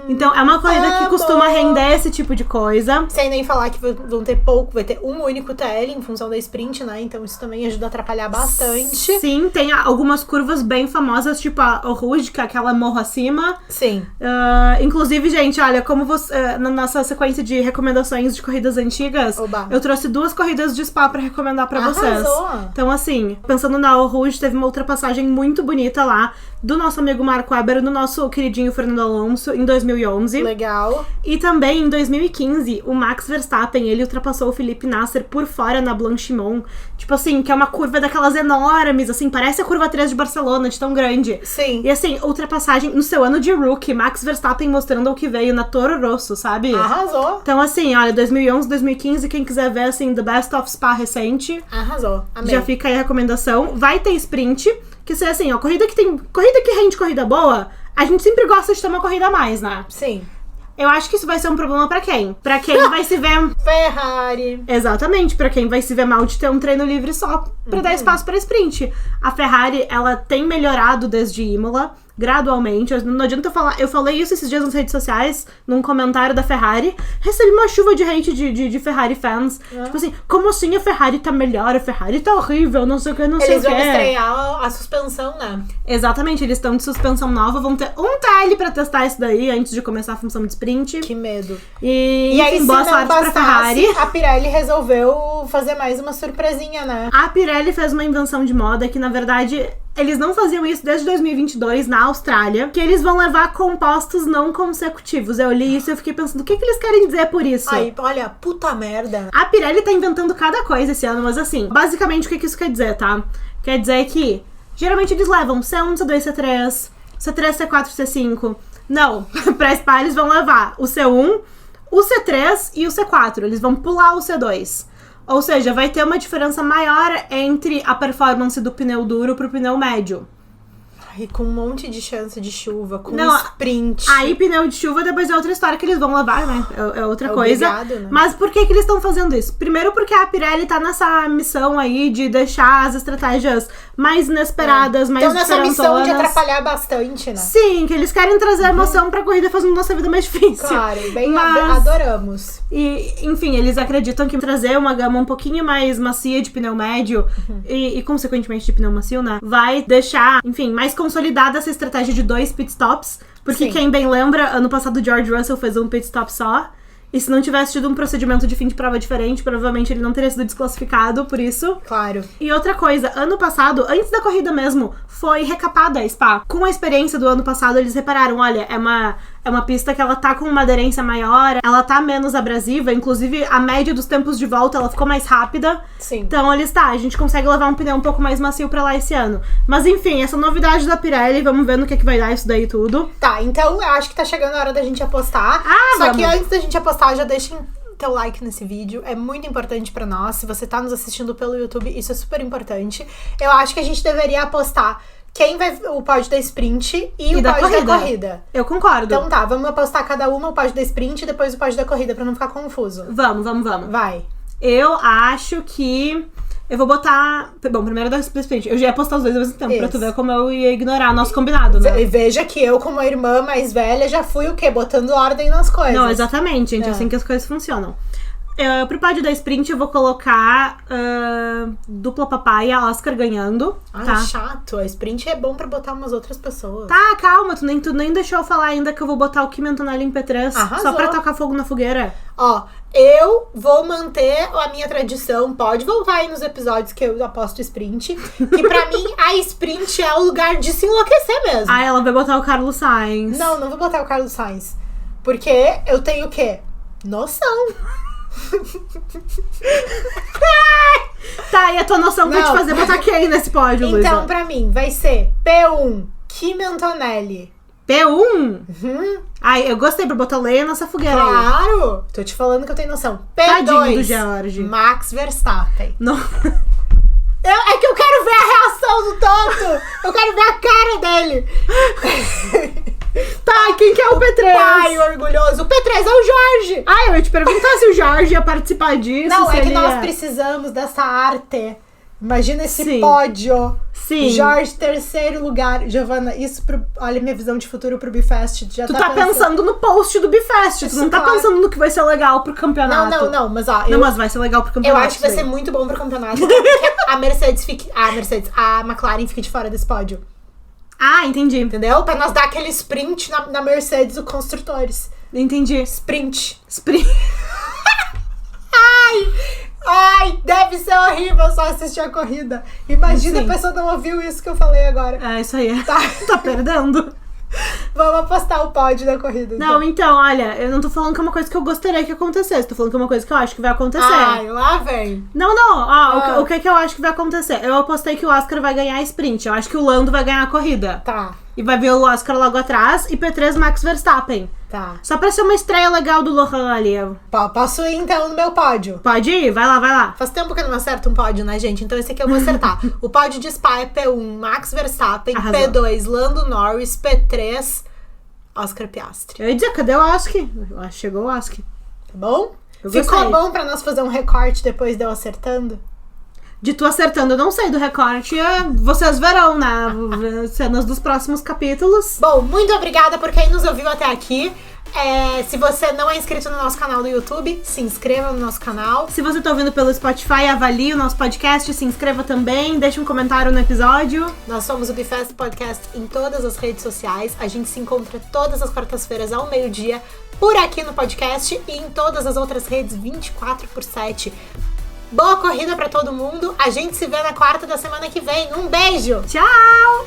Então, é uma corrida que costuma render esse tipo de coisa. Sem nem falar que vão ter vai ter um único TL em função da sprint, né? Então, isso também ajuda a atrapalhar bastante. Sim, tem algumas curvas bem famosas, tipo a Rouge, que é aquela morro acima. Sim. Inclusive, gente, olha, como você, na nossa sequência de recomendações de corridas antigas, eu trouxe 2 corridas de Spa pra recomendar pra vocês. Então, assim, pensando na Rouge, teve uma ultrapassagem muito bonita lá, do nosso amigo Marco Weber, no nosso queridinho Fernando Alonso, em 2011. Legal. E também, em 2015, o Max Verstappen, ele ultrapassou o Felipe Nasser por fora na Blanchimont. Tipo assim, que é uma curva daquelas enormes, assim, parece a curva 3 de Barcelona, de tão grande. Sim. E assim, ultrapassagem no seu ano de rookie, Max Verstappen mostrando o que veio na Toro Rosso, sabe? Arrasou. Então assim, olha, 2011, 2015, quem quiser ver, assim, The Best of Spa recente. Arrasou. Amei. Já fica aí a recomendação. Vai ter sprint, que se assim, ó, corrida que rende corrida boa, a gente sempre gosta de ter uma corrida a mais, né? Sim. Eu acho que isso vai ser um problema pra quem? Pra quem vai se ver... Ferrari. Exatamente, pra quem vai se ver mal de ter um treino livre só pra dar espaço pra sprint. A Ferrari, ela tem melhorado desde Imola, gradualmente. Não adianta eu falar... Eu falei isso esses dias nas redes sociais, num comentário da Ferrari. Recebi uma chuva de hate de Ferrari fans. Tipo assim, como assim a Ferrari tá melhor? A Ferrari tá horrível, não sei o que, não sei o que. Eles vão estrear a suspensão, né? Exatamente, eles estão de suspensão nova. Vão ter um TL pra testar isso daí antes de começar a função de sprint. Que medo. E aí, enfim, boa sorte pra Ferrari. A Pirelli resolveu fazer mais uma surpresinha, né? A Pirelli fez uma invenção de moda que, na verdade, eles não faziam isso desde 2022 na Austrália, que eles vão levar compostos não consecutivos. Eu li isso e eu fiquei pensando, o que eles querem dizer por isso? Ai, olha, puta merda. A Pirelli tá inventando cada coisa esse ano, mas assim, basicamente o que isso quer dizer, tá? Quer dizer que, geralmente eles levam C1, C2, C3, C3, C4, C5. Não, pra Spa eles vão levar o C1, o C3 e o C4. Eles vão pular o C2. Ou seja, vai ter uma diferença maior entre a performance do pneu duro pro pneu médio. Ai, com um monte de chance de chuva, com sprint. Aí pneu de chuva depois é outra história que eles vão levar, né? É outra coisa. Obrigado, né? Mas por que eles estão fazendo isso? Primeiro porque a Pirelli tá nessa missão aí de deixar as estratégias mais inesperadas, mais diferentonas. Então nessa missão de atrapalhar bastante, né? Sim, que eles querem trazer emoção pra corrida fazendo nossa vida mais difícil. Claro, bem adoramos. E, enfim, eles acreditam que trazer uma gama um pouquinho mais macia de pneu médio e consequentemente de pneu macio, né? Vai deixar, enfim, mais consolidada essa estratégia de 2 pitstops. Porque quem bem lembra, ano passado o George Russell fez um pitstop só. E se não tivesse tido um procedimento de fim de prova diferente, provavelmente ele não teria sido desclassificado por isso. Claro. E outra coisa, ano passado, antes da corrida mesmo, foi recapada a Spa. Com a experiência do ano passado, eles repararam, olha, é uma pista que ela tá com uma aderência maior, ela tá menos abrasiva, inclusive a média dos tempos de volta, ela ficou mais rápida. Sim. Então, a gente consegue levar um pneu um pouco mais macio pra lá esse ano. Mas enfim, essa novidade da Pirelli, vamos ver no que vai dar isso daí tudo. Tá, então eu acho que tá chegando a hora da gente apostar. Só que antes da gente apostar, já deixem teu like nesse vídeo, é muito importante pra nós. Se você tá nos assistindo pelo YouTube, isso é super importante. Eu acho que a gente deveria apostar quem vai o pódio da sprint e o pódio da corrida. Eu concordo. Então tá, vamos apostar cada uma o pódio da sprint e depois o pódio da corrida, pra não ficar confuso. Vamos. Vai. Eu acho que... Eu vou botar... Bom, primeiro da sprint. Eu já ia apostar os dois ao mesmo tempo, pra tu ver como eu ia ignorar nosso combinado, né? E veja que eu, como a irmã mais velha, já fui o quê? Botando ordem nas coisas. Não, exatamente, gente. É assim que as coisas funcionam. Pro pódio da sprint eu vou colocar dupla papaya, Oscar ganhando. Ai, tá? chato. A sprint é bom pra botar umas outras pessoas. Tá, calma, tu nem deixou eu falar ainda que eu vou botar o Kim Antonelli em P3. Arrasou. Só pra tocar fogo na fogueira. Ó, eu vou manter a minha tradição. Pode voltar aí nos episódios que eu aposto sprint. Que pra mim, a sprint é o lugar de se enlouquecer mesmo. Ah, ela vai botar o Carlos Sainz. Não vou botar o Carlos Sainz. Porque eu tenho o quê? Noção. Tá, e a tua noção vai te fazer botar quem nesse pódio, Luísa? Então, pra mim, vai ser P1, Kim Antonelli. P1? Uhum. Ai, eu gostei pra botar lenha nessa fogueira aí. Claro! Tô te falando que eu tenho noção. Tadinho do P2, George. Max Verstappen. Não. É que eu quero ver a reação do Toto! Eu quero ver a cara dele! Tá, quem que é o P3? Pai orgulhoso. O P3 é o Jorge! Ah, eu ia te perguntar se o Jorge ia participar disso. Não, se é que ele nós ia... precisamos dessa arte. Imagina esse Sim. pódio. Sim. Jorge, terceiro lugar. Giovana, isso olha minha visão de futuro pro Bifest. Já Tu tá pensando no post do Bifest, tu Isso, não tá claro. pensando no que vai ser legal pro campeonato. Não, mas ó, Não, mas vai ser legal pro eu campeonato. acho que vai sim. ser muito bom pro campeonato. Que a McLaren fique de fora desse pódio. Ah, entendi. Entendeu? Pra nós dar aquele sprint na Mercedes, o construtores. Entendi. Sprint. Sprint. Ai, deve ser horrível só assistir a corrida. Imagina Sim. a pessoa não ouviu isso que eu falei agora. É, isso aí. Tá. Tá perdendo. Vamos apostar o pódio da corrida. Não, então, olha, eu não tô falando que é uma coisa que eu gostaria que acontecesse. Tô falando que é uma coisa que eu acho que vai acontecer. Ai, lá vem. Não, ó, o que que eu acho que vai acontecer? Eu apostei que o Oscar vai ganhar a sprint. Eu acho que o Lando vai ganhar a corrida. Tá, E vai ver o Oscar logo atrás e P3 Max Verstappen. tá. Só pra ser uma estreia legal do Lohan ali. Posso ir então no meu pódio? Pode ir? Vai lá. Faz tempo que eu não acerto um pódio, né, gente? Então esse aqui eu vou acertar. O pódio de Spa é P1, Max Verstappen. Arrasou. P2, Lando Norris. P3, Oscar Piastri. Eu ia dizer, cadê o Oski? Eu acho que chegou o Oski. Tá bom? Eu Ficou gostei. bom pra nós fazer um recorte depois de eu acertando? De tu acertando, eu não sei do recorte. Vocês verão, né? Cenas dos próximos capítulos. Bom, muito obrigada por quem nos ouviu até aqui. Se você não é inscrito no nosso canal do YouTube, se inscreva no nosso canal. Se você tá ouvindo pelo Spotify, avalie o nosso podcast, se inscreva também, deixa um comentário no episódio. Nós somos o Bifest Podcast em todas as redes sociais. A gente se encontra todas as quartas-feiras ao meio-dia por aqui no podcast e em todas as outras redes 24/7. Boa corrida pra todo mundo. A gente se vê na quarta da semana que vem. Um beijo! Tchau!